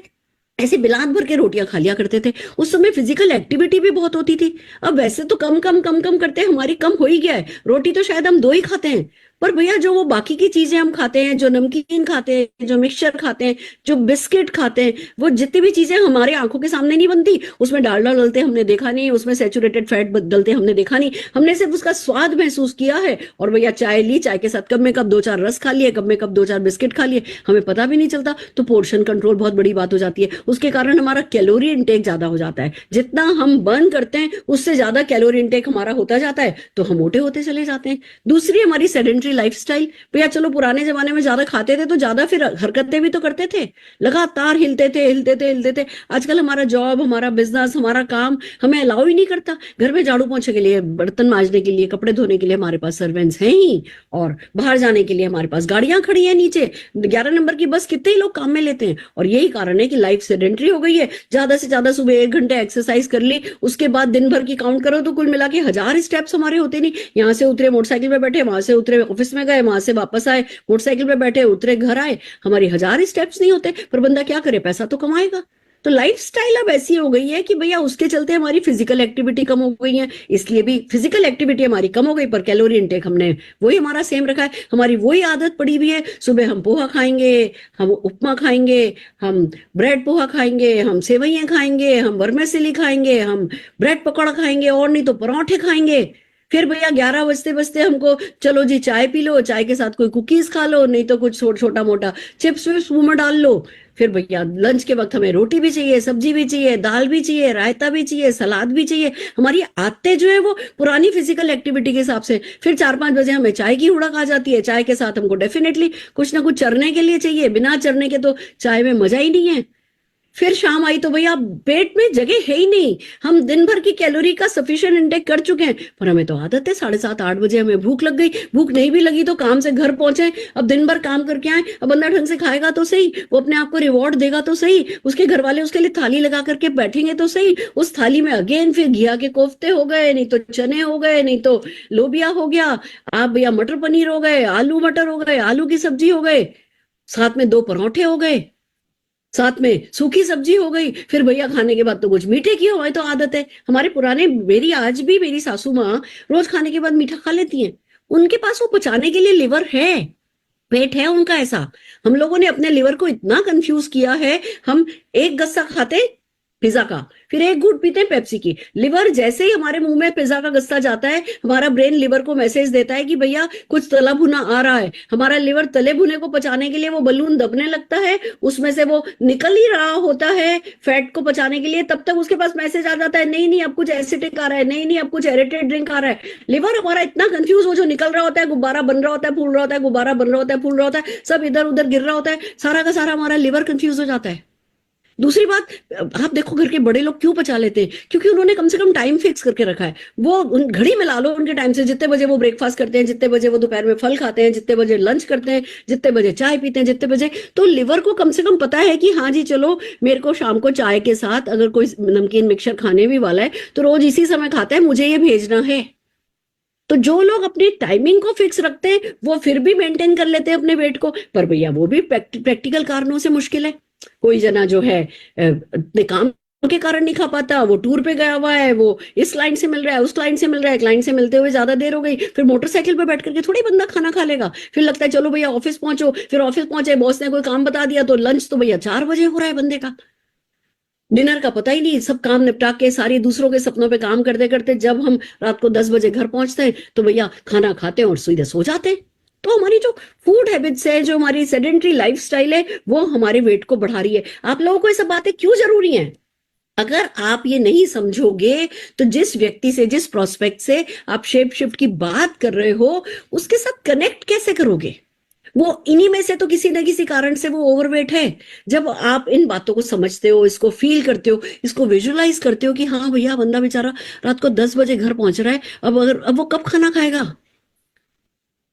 ऐसे बिलात भर के रोटियां खा लिया करते थे। उस समय फिजिकल एक्टिविटी भी बहुत होती थी। अब वैसे तो कम कम कम कम करते हैं, हमारी कम हो ही गया है। रोटी तो शायद हम 2 ही खाते हैं, पर भैया जो वो बाकी की चीजें हम खाते हैं, जो नमकीन खाते हैं, जो मिक्सचर खाते हैं, जो बिस्किट खाते हैं, वो जितनी भी चीजें हमारे आंखों के सामने नहीं बनती, उसमें डालडा डलते हमने देखा नहीं, उसमें सैचुरेटेड फैट डलते हमने देखा नहीं। हमने सिर्फ उसका स्वाद महसूस किया है। और भैया चाय ली, चाय के साथ कब में कब 2-4 रस खा लिए, कब में कब 2-4 बिस्किट खा लिए, हमें पता भी नहीं चलता। तो पोर्शन कंट्रोल बहुत बड़ी बात हो जाती है। उसके कारण हमारा कैलोरी इंटेक ज्यादा हो जाता है। जितना हम बर्न करते हैं उससे ज्यादा कैलोरी इंटेक हमारा होता जाता है, तो हम मोटे होते चले जाते हैं। दूसरी हमारी सेडेंट्री लाइफस्टाइल। भैया चलो पुराने जमाने में ज्यादा खाते थे तो ज्यादा फिर हरकतें भी तो करते थे, लगातार हिलते थे हिलते थे हिलते थे। आजकल हमारा जॉब, हमारा बिजनेस, हमारा काम हमें अलाउ ही नहीं करता। घर में झाड़ू पोंछे के लिए, बर्तन मांजने के लिए, कपड़े धोने के लिए हमारे पास सर्वेंट्स हैं ही, और बाहर जाने के लिए हमारे पास गाड़ियां खड़ी हैं नीचे। 11 नंबर की बस कितने ही लोग काम में लेते हैं। और यही कारण है कि लाइफ सेडेंट्री हो गई है। ज्यादा से ज्यादा सुबह 1 घंटे एक्सरसाइज कर ली, उसके बाद दिन भर की काउंट करो तो कुल मिला के 1000 स्टेप्स हमारे होते नहीं। यहाँ से उतरे मोटरसाइकिल पे बैठे, वहां से उतरे ऑफिस में गए, वहां से वापस आए, मोटरसाइकिल पे बैठे, उतरे घर आए, हमारी 1000 स्टेप्स नहीं होते। पर बंदा क्या करे, पैसा तो कमाएगा। तो लाइफस्टाइल अब ऐसी हो गई है कि भैया उसके चलते हमारी फिजिकल एक्टिविटी कम हो गई है, इसलिए भी फिजिकल एक्टिविटी हमारी कम हो गई, पर कैलोरी इनटेक हमने वही हमारा सेम रखा है। हमारी वही आदत पड़ी हुई है, सुबह हम पोहा खाएंगे, हम उपमा खाएंगे, हम ब्रेड पोहा खाएंगे, हम सेवइयां खाएंगे, हम वर्मेसिली खाएंगे, हम ब्रेड पकौड़ा खाएंगे, और नहीं तो पराठे खाएंगे। फिर भैया 11 बजते बजते हमको चलो जी चाय पी लो, चाय के साथ कोई कुकीज खा लो, नहीं तो कुछ छोटा मोटा चिप्स विप्स मुंह में डाल लो। फिर भैया लंच के वक्त हमें रोटी भी चाहिए, सब्जी भी चाहिए, दाल भी चाहिए, रायता भी चाहिए, सलाद भी चाहिए। हमारी आदतें जो है वो पुरानी फिजिकल एक्टिविटी के हिसाब से। फिर 4-5 बजे हमें चाय की हुड़क आ जाती है, चाय के साथ हमको डेफिनेटली कुछ ना कुछ चरने के लिए चाहिए, बिना चरने के तो चाय में मजा ही नहीं है। फिर शाम आई तो भैया पेट में जगह है ही नहीं, हम दिन भर की कैलोरी का सफिशिएंट इंटेक कर चुके हैं, पर हमें तो आदत है 7:30-8 बजे हमें भूख लग गई। भूख नहीं भी लगी तो काम से घर पहुंचे, अब दिन भर काम करके आए, अब बंदा ढंग से खाएगा तो सही, वो अपने आप को रिवॉर्ड देगा तो सही, उसके घर वाले उसके लिए थाली लगा करके बैठेंगे तो सही। उस थाली में अगेन फिर घिया के कोफ्ते हो गए, नहीं तो चने हो गए, नहीं तो लोबिया हो गया, आप भैया मटर पनीर हो गए, आलू मटर हो गए, आलू की सब्जी हो गए, साथ में 2 पराठे हो गए, साथ में सूखी सब्जी हो गई। फिर भैया खाने के बाद तो कुछ मीठे की हमारी तो आदत है। हमारे पुराने, मेरी आज भी मेरी सासू माँ रोज खाने के बाद मीठा खा लेती हैं, उनके पास वो पचाने के लिए लिवर है, पेट है उनका ऐसा। हम लोगों ने अपने लिवर को इतना कंफ्यूज किया है, हम एक गस्सा खाते पिज्जा का, फिर एक घूंट पीते हैं पेप्सी की। लिवर जैसे ही हमारे मुंह में पिज्जा का गस्सा जाता है, हमारा ब्रेन लिवर को मैसेज देता है कि भैया कुछ तला भुना आ रहा है। हमारा लिवर तले भुने को पचाने के लिए वो बलून दबने लगता है, उसमें से वो निकल ही रहा होता है फैट को पचाने के लिए, तब तक उसके पास मैसेज आ जाता है, नहीं नहीं अब कुछ एसिडिक आ रहा है, नहीं नहीं अब कुछ एरिटेड ड्रिंक आ रहा है। लिवर हमारा इतना कंफ्यूज, वो जो निकल रहा होता है, गुब्बारा बन रहा होता है, फूल रहा होता है, गुब्बारा बन रहा होता है, फूल रहा होता है, सब इधर उधर गिर रहा होता है, सारा का सारा हमारा लिवर कंफ्यूज हो जाता है। दूसरी बात, आप देखो घर के बड़े लोग क्यों पचा लेते हैं, क्योंकि उन्होंने कम से कम टाइम फिक्स करके रखा है। वो घड़ी में ला लो उनके टाइम से, जितने बजे वो ब्रेकफास्ट करते हैं, जितने बजे वो दोपहर में फल खाते हैं, जितने बजे लंच करते हैं, जितने बजे चाय पीते हैं, जितने बजे, तो लिवर को कम से कम पता है कि हाँ जी चलो मेरे को शाम को चाय के साथ अगर कोई नमकीन मिक्सचर खाने भी वाला है तो रोज इसी समय खाता है, मुझे ये भेजना है। तो जो लोग अपनी टाइमिंग को फिक्स रखते हैं वो फिर भी मेंटेन कर लेते हैं अपने वेट को, पर भैया वो भी प्रैक्टिकल कारणों से मुश्किल है। कोई जना जो है अपने काम के कारण नहीं खा पाता, वो टूर पे गया हुआ है, वो इस क्लाइंट से मिल रहा है, उस क्लाइंट से मिल रहा है, क्लाइंट से मिलते हुए ज्यादा देर हो गई, फिर मोटरसाइकिल पे बैठ करके थोड़ी बंदा खाना खा लेगा, फिर लगता है चलो भैया ऑफिस पहुंचो, फिर ऑफिस पहुंचे, बॉस ने कोई काम बता दिया तो लंच तो भैया 4 बजे हो रहा है बंदे का, डिनर का पता ही नहीं। सब काम निपटा के सारी दूसरों के सपनों पे काम करते करते जब हम रात को 10 बजे घर पहुंचते हैं तो भैया खाना खाते हैं और सीधे सो जाते हैं। तो हमारी जो फूड हैबिट्स है, जो हमारी सेडेंटरी लाइफस्टाइल है, वो हमारे वेट को बढ़ा रही है। आप लोगों को ये सब बातें क्यों जरूरी हैं? अगर आप ये नहीं समझोगे तो जिस व्यक्ति से, जिस प्रोस्पेक्ट से आप शेप शिफ्ट की बात कर रहे हो, उसके साथ कनेक्ट कैसे करोगे? वो इन्हीं में से तो किसी न किसी कारण से वो ओवरवेट है। जब आप इन बातों को समझते हो, इसको फील करते हो, इसको विजुअलाइज करते हो कि हाँ भैया बंदा बेचारा रात को 10 बजे घर पहुंच रहा है, अब वो कब खाना खाएगा,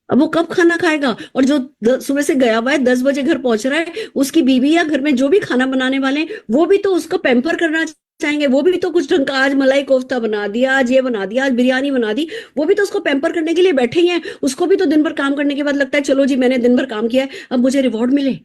अब वो कब खाना खाएगा? और जो सुबह से गया हुआ है 10 बजे घर पहुंच रहा है, उसकी बीवी या घर में जो भी खाना बनाने वाले हैं वो भी तो उसको पैम्पर करना चाहेंगे, वो भी तो कुछ ढंग का, आज मलाई कोफ्ता बना दिया, आज ये बना दिया, आज बिरयानी बना दी, वो भी तो उसको पैम्पर करने के लिए बैठे ही हैं। उसको भी तो दिन भर काम करने के बाद लगता है चलो जी मैंने दिन भर काम किया है, अब मुझे रिवॉर्ड मिले।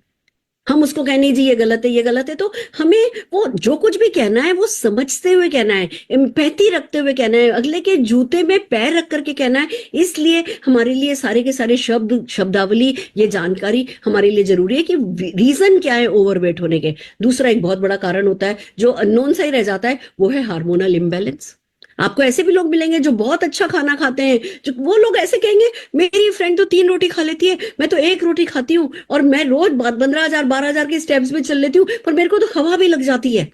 हम उसको कहने जी ये गलत है, ये गलत है। तो हमें वो जो कुछ भी कहना है वो समझते हुए कहना है, एम्पैथी रखते हुए कहना है, अगले के जूते में पैर रख करके कहना है। इसलिए हमारे लिए सारे के सारे शब्द, शब्दावली, ये जानकारी हमारे लिए जरूरी है कि रीजन क्या है ओवरवेट होने के। दूसरा एक बहुत बड़ा कारण होता है जो अननोन सा ही रह जाता है, वो है हार्मोनल इम्बैलेंस। आपको ऐसे भी लोग मिलेंगे जो बहुत अच्छा खाना खाते हैं, जो वो लोग ऐसे कहेंगे मेरी फ्रेंड तो 3 रोटी खा लेती है, मैं तो 1 रोटी खाती हूँ और मैं रोज 15,000-12,000 के स्टेप्स में चल लेती हूँ, पर मेरे को तो हवा भी लग जाती है।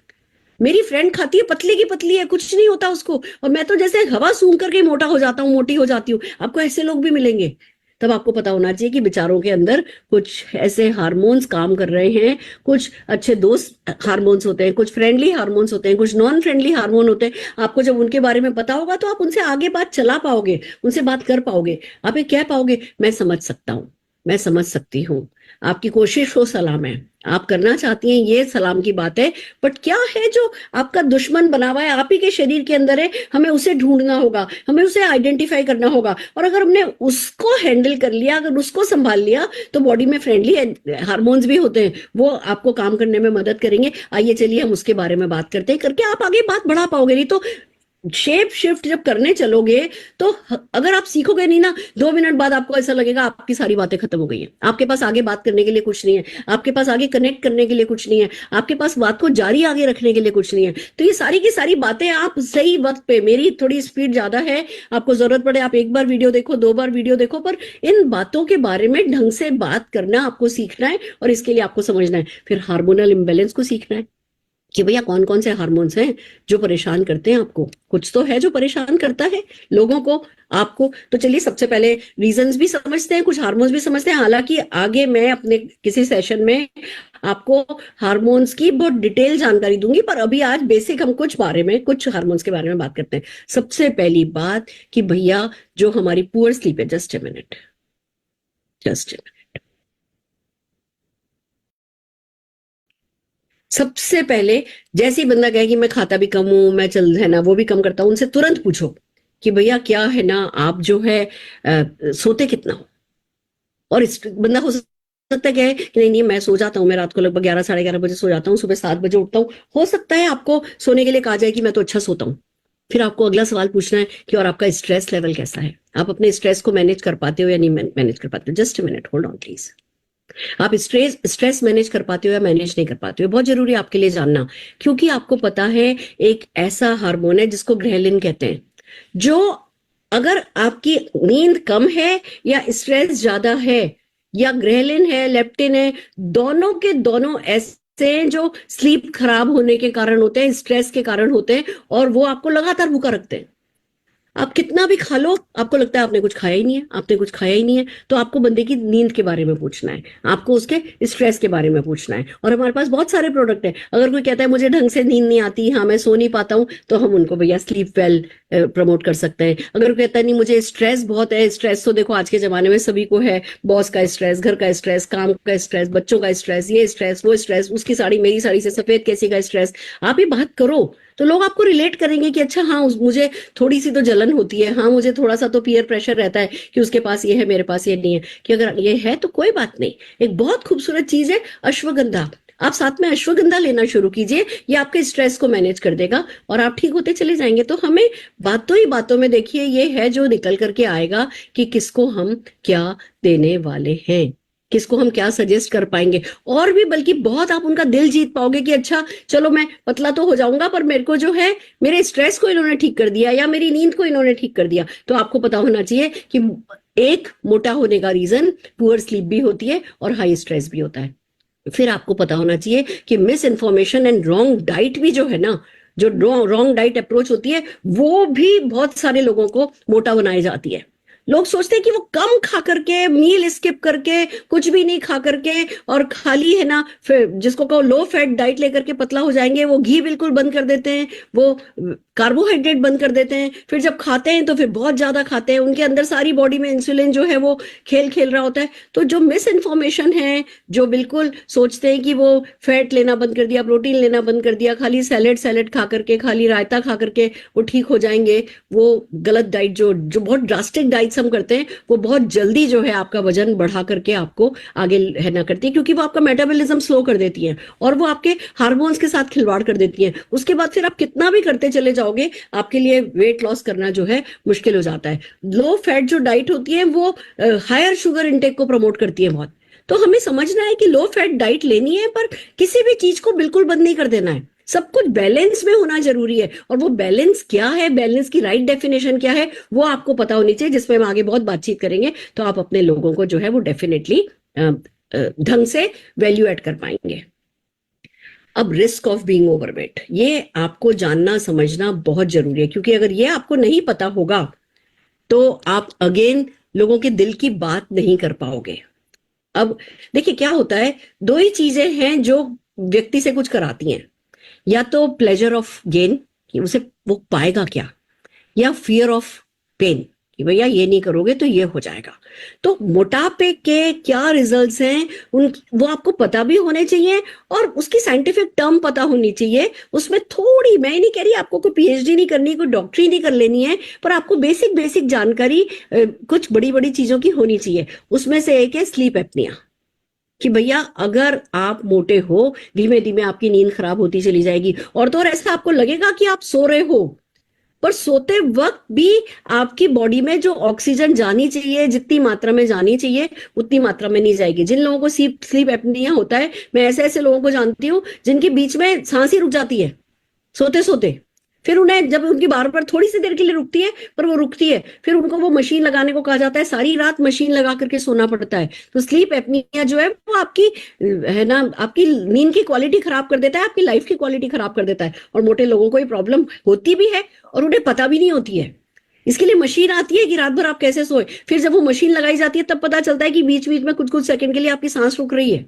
मेरी फ्रेंड खाती है पतली की पतली है, कुछ नहीं होता उसको, और मैं तो जैसे हवा सूंघ करके मोटा हो जाता हूँ, मोटी हो जाती हूँ। आपको ऐसे लोग भी मिलेंगे। तब आपको पता होना चाहिए कि बेचारों के अंदर कुछ ऐसे हार्मोन्स काम कर रहे हैं, कुछ अच्छे दोस्त हार्मोन्स होते हैं, कुछ फ्रेंडली हार्मोन्स होते हैं, कुछ नॉन फ्रेंडली हार्मोन होते हैं। आपको जब उनके बारे में पता होगा तो आप उनसे आगे बात चला पाओगे, उनसे बात कर पाओगे, आप ये कह पाओगे मैं समझ सकता हूँ। मैं समझ सकती हूँ, आपकी कोशिश को सलाम है, आप करना चाहती हैं, ये सलाम की बात है। बट क्या है जो आपका दुश्मन बना हुआ है, आप ही के शरीर के अंदर है, हमें उसे ढूंढना होगा, हमें उसे आइडेंटिफाई करना होगा। और अगर हमने उसको हैंडल कर लिया, अगर उसको संभाल लिया, तो बॉडी में फ्रेंडली हार्मोन्स भी होते हैं, वो आपको काम करने में मदद करेंगे। आइए चलिए हम उसके बारे में बात करते हैं, करके आप आगे बात बढ़ा पाओगे। नहीं तो शेप शिफ्ट जब करने चलोगे, तो अगर आप सीखोगे नहीं ना, 2 मिनट बाद आपको ऐसा लगेगा आपकी सारी बातें खत्म हो गई हैं, आपके पास आगे बात करने के लिए कुछ नहीं है, आपके पास आगे कनेक्ट करने के लिए कुछ नहीं है, आपके पास बात को जारी आगे रखने के लिए कुछ नहीं है। तो ये सारी की सारी बातें आप सही वक्त पे, मेरी थोड़ी स्पीड ज्यादा है, आपको जरूरत पड़े आप 1 बार वीडियो देखो, 2 बार वीडियो देखो, पर इन बातों के बारे में ढंग से बात करना आपको सीखना है। और इसके लिए आपको समझना है, फिर हार्मोनल इम्बेलेंस को सीखना है कि भैया कौन कौन से हार्मोन्स हैं जो परेशान करते हैं आपको। कुछ तो है जो परेशान करता है लोगों को, आपको। तो चलिए सबसे पहले रीजंस भी समझते हैं, कुछ हार्मोन्स भी समझते हैं। हालांकि आगे मैं अपने किसी सेशन में आपको हार्मोन्स की बहुत डिटेल जानकारी दूंगी, पर अभी आज बेसिक हम कुछ हार्मोन्स के बारे में बात करते हैं। सबसे पहली बात कि भैया जो हमारी पुअर स्लीप है, जस्ट ए मिनट। सबसे पहले जैसे ही बंदा कहे कि मैं खाता भी कम हूं, मैं चल है ना वो भी कम करता हूं, उनसे तुरंत पूछो कि भैया क्या है ना, आप जो है सोते कितना हो। और बंदा हो सकता है कहे कि नहीं नहीं मैं सो जाता हूँ, मैं रात को लगभग 11 साढ़े 11 बजे सो जाता हूँ, सुबह 7 बजे उठता हूँ। हो सकता है आपको सोने के लिए कहा जाए कि मैं तो अच्छा सोता हूँ। फिर आपको अगला सवाल पूछना है कि और आपका स्ट्रेस लेवल कैसा है, आप अपने स्ट्रेस को मैनेज कर पाते हो या नहीं मैनेज कर पाते हो। Just a minute, hold on please. आप स्ट्रेस मैनेज कर पाते हो या मैनेज नहीं कर पाते हो, बहुत जरूरी है आपके लिए जानना। क्योंकि आपको पता है एक ऐसा हार्मोन है जिसको ग्रेलिन कहते हैं, जो अगर आपकी नींद कम है या स्ट्रेस ज्यादा है, या ग्रेलिन है लेप्टिन है, दोनों के दोनों ऐसे हैं जो स्लीप खराब होने के कारण होते हैं, स्ट्रेस के कारण होते हैं, और वो आपको लगातार भूखा रखते हैं। आप कितना भी खा लो, आपको लगता है आपने कुछ खाया ही नहीं है, आपने कुछ खाया ही नहीं है। तो आपको बंदे की नींद के बारे में पूछना है, आपको उसके स्ट्रेस के बारे में पूछना है। और हमारे पास बहुत सारे प्रोडक्ट है। अगर कोई कहता है मुझे ढंग से नींद नहीं आती, हाँ मैं सो नहीं पाता हूं, तो हम उनको भैया स्लीप वेल प्रमोट कर सकते हैं। अगर कोई कहता है नहीं मुझे स्ट्रेस बहुत है, स्ट्रेस तो देखो आज के जमाने में सभी को है, बॉस का स्ट्रेस, घर का स्ट्रेस, काम का स्ट्रेस, बच्चों का स्ट्रेस, ये स्ट्रेस वो स्ट्रेस, उसकी साड़ी मेरी साड़ी से सफेद कैसी का स्ट्रेस, आप ये बात करो तो लोग आपको रिलेट करेंगे कि अच्छा हाँ मुझे थोड़ी सी तो जलन होती है, हाँ मुझे थोड़ा सा तो पीयर प्रेशर रहता है कि उसके पास ये है मेरे पास ये नहीं है। कि अगर ये है तो कोई बात नहीं। एक बहुत खूबसूरत चीज है अश्वगंधा, आप साथ में अश्वगंधा लेना शुरू कीजिए, ये आपके स्ट्रेस को मैनेज कर देगा और आप ठीक होते चले जाएंगे। तो हमें बातों ही बातों में देखिए ये है जो निकल करके आएगा कि किसको हम क्या देने वाले हैं, किसको हम क्या सजेस्ट कर पाएंगे। और भी बल्कि बहुत आप उनका दिल जीत पाओगे कि अच्छा चलो मैं पतला तो हो जाऊंगा, पर मेरे को जो है मेरे स्ट्रेस को इन्होंने ठीक कर दिया या मेरी नींद को इन्होंने ठीक कर दिया। तो आपको पता होना चाहिए कि एक मोटा होने का रीजन पुअर स्लीप भी होती है और हाई स्ट्रेस भी होता है। फिर आपको पता होना चाहिए कि miss information and wrong diet भी जो है ना, जो रॉन्ग डाइट अप्रोच होती है, वो भी बहुत सारे लोगों को मोटा बनाई जाती है। लोग सोचते हैं कि वो कम खा करके, मील स्किप करके, कुछ भी नहीं खा करके और खाली है ना फिर जिसको कहो लो फैट डाइट लेकर के पतला हो जाएंगे। वो घी बिल्कुल बंद कर देते हैं, वो कार्बोहाइड्रेट बंद कर देते हैं, फिर जब खाते हैं तो फिर बहुत ज्यादा खाते हैं, उनके अंदर सारी बॉडी में इंसुलिन जो है वो खेल खेल रहा होता है। तो जो मिस इन्फॉर्मेशन है, जो बिल्कुल सोचते हैं कि वो फैट लेना बंद कर दिया, प्रोटीन लेना बंद कर दिया, खाली सैलेड खा करके, खाली रायता खा करके वो ठीक हो जाएंगे, वो गलत डाइट जो बहुत ड्रास्टिक डाइट्स हम करते हैं, वो बहुत जल्दी जो है आपका वजन बढ़ा करके आपको आगे है ना करती है, क्योंकि वो आपका मेटाबॉलिज्म स्लो कर देती है और वो आपके हार्मोन्स के साथ खिलवाड़ कर देती है। उसके बाद फिर आप कितना भी करते चले जाओगे, आपके लिए वेट लॉस करना जो है मुश्किल हो जाता है। लो फैट जो डाइट होती है वो हायर शुगर इंटेक को प्रमोट करती है बहुत। तो हमें समझना है कि लो फैट डाइट लेनी है, पर किसी भी चीज को बिल्कुल बंद नहीं कर देना है, सब कुछ बैलेंस में होना जरूरी है। और वो बैलेंस क्या है, बैलेंस की राइट डेफिनेशन क्या है, वो आपको पता होनी चाहिए, जिसमें हम आगे बहुत बातचीत करेंगे। तो आप अपने लोगों को जो है वो डेफिनेटली ढंग से वैल्यू एड कर पाएंगे। अब रिस्क ऑफ बीइंग ओवरवेट, ये आपको जानना समझना बहुत जरूरी है, क्योंकि अगर ये आपको नहीं पता होगा तो आप अगेन लोगों के दिल की बात नहीं कर पाओगे। अब देखिए क्या होता है, दो ही चीजें हैं जो व्यक्ति से कुछ कराती हैं, या तो प्लेजर ऑफ गेन कि उसे वो पाएगा क्या, या फियर ऑफ पेन कि भैया ये नहीं करोगे तो ये हो जाएगा। तो मोटापे के क्या रिजल्ट्स हैं उन वो आपको पता भी होने चाहिए और उसकी साइंटिफिक टर्म पता होनी चाहिए। उसमें थोड़ी, मैं नहीं कह रही आपको कोई पीएचडी नहीं करनी, कोई डॉक्टरी नहीं कर लेनी है, पर आपको बेसिक बेसिक जानकारी कुछ बड़ी बड़ी चीजों की होनी चाहिए। उसमें से एक है स्लीप एपनिया, कि भैया अगर आप मोटे हो, धीमे धीमे आपकी नींद खराब होती चली जाएगी। और तो और ऐसा आपको लगेगा कि आप सो रहे हो, पर सोते वक्त भी आपकी बॉडी में जो ऑक्सीजन जानी चाहिए, जितनी मात्रा में जानी चाहिए उतनी मात्रा में नहीं जाएगी। जिन लोगों को स्लीप एपनिया होता है, मैं ऐसे ऐसे लोगों को जानती हूँ जिनके बीच में सांस ही रुक जाती है सोते सोते। फिर उन्हें जब उनकी बार बार थोड़ी सी देर के लिए रुकती है, पर वो रुकती है, फिर उनको वो मशीन लगाने को कहा जाता है, सारी रात मशीन लगा करके सोना पड़ता है। तो स्लीप एपनिया जो है वो आपकी है ना, आपकी नींद की क्वालिटी खराब कर देता है, आपकी लाइफ की क्वालिटी खराब कर देता है। और मोटे लोगों को ये प्रॉब्लम होती भी है और उन्हें पता भी नहीं होती है। इसके लिए मशीन आती है कि रात भर आप कैसे सोए। फिर जब वो मशीन लगाई जाती है तब पता चलता है कि बीच बीच में कुछ कुछ सेकंड के लिए आपकी सांस रुक रही है।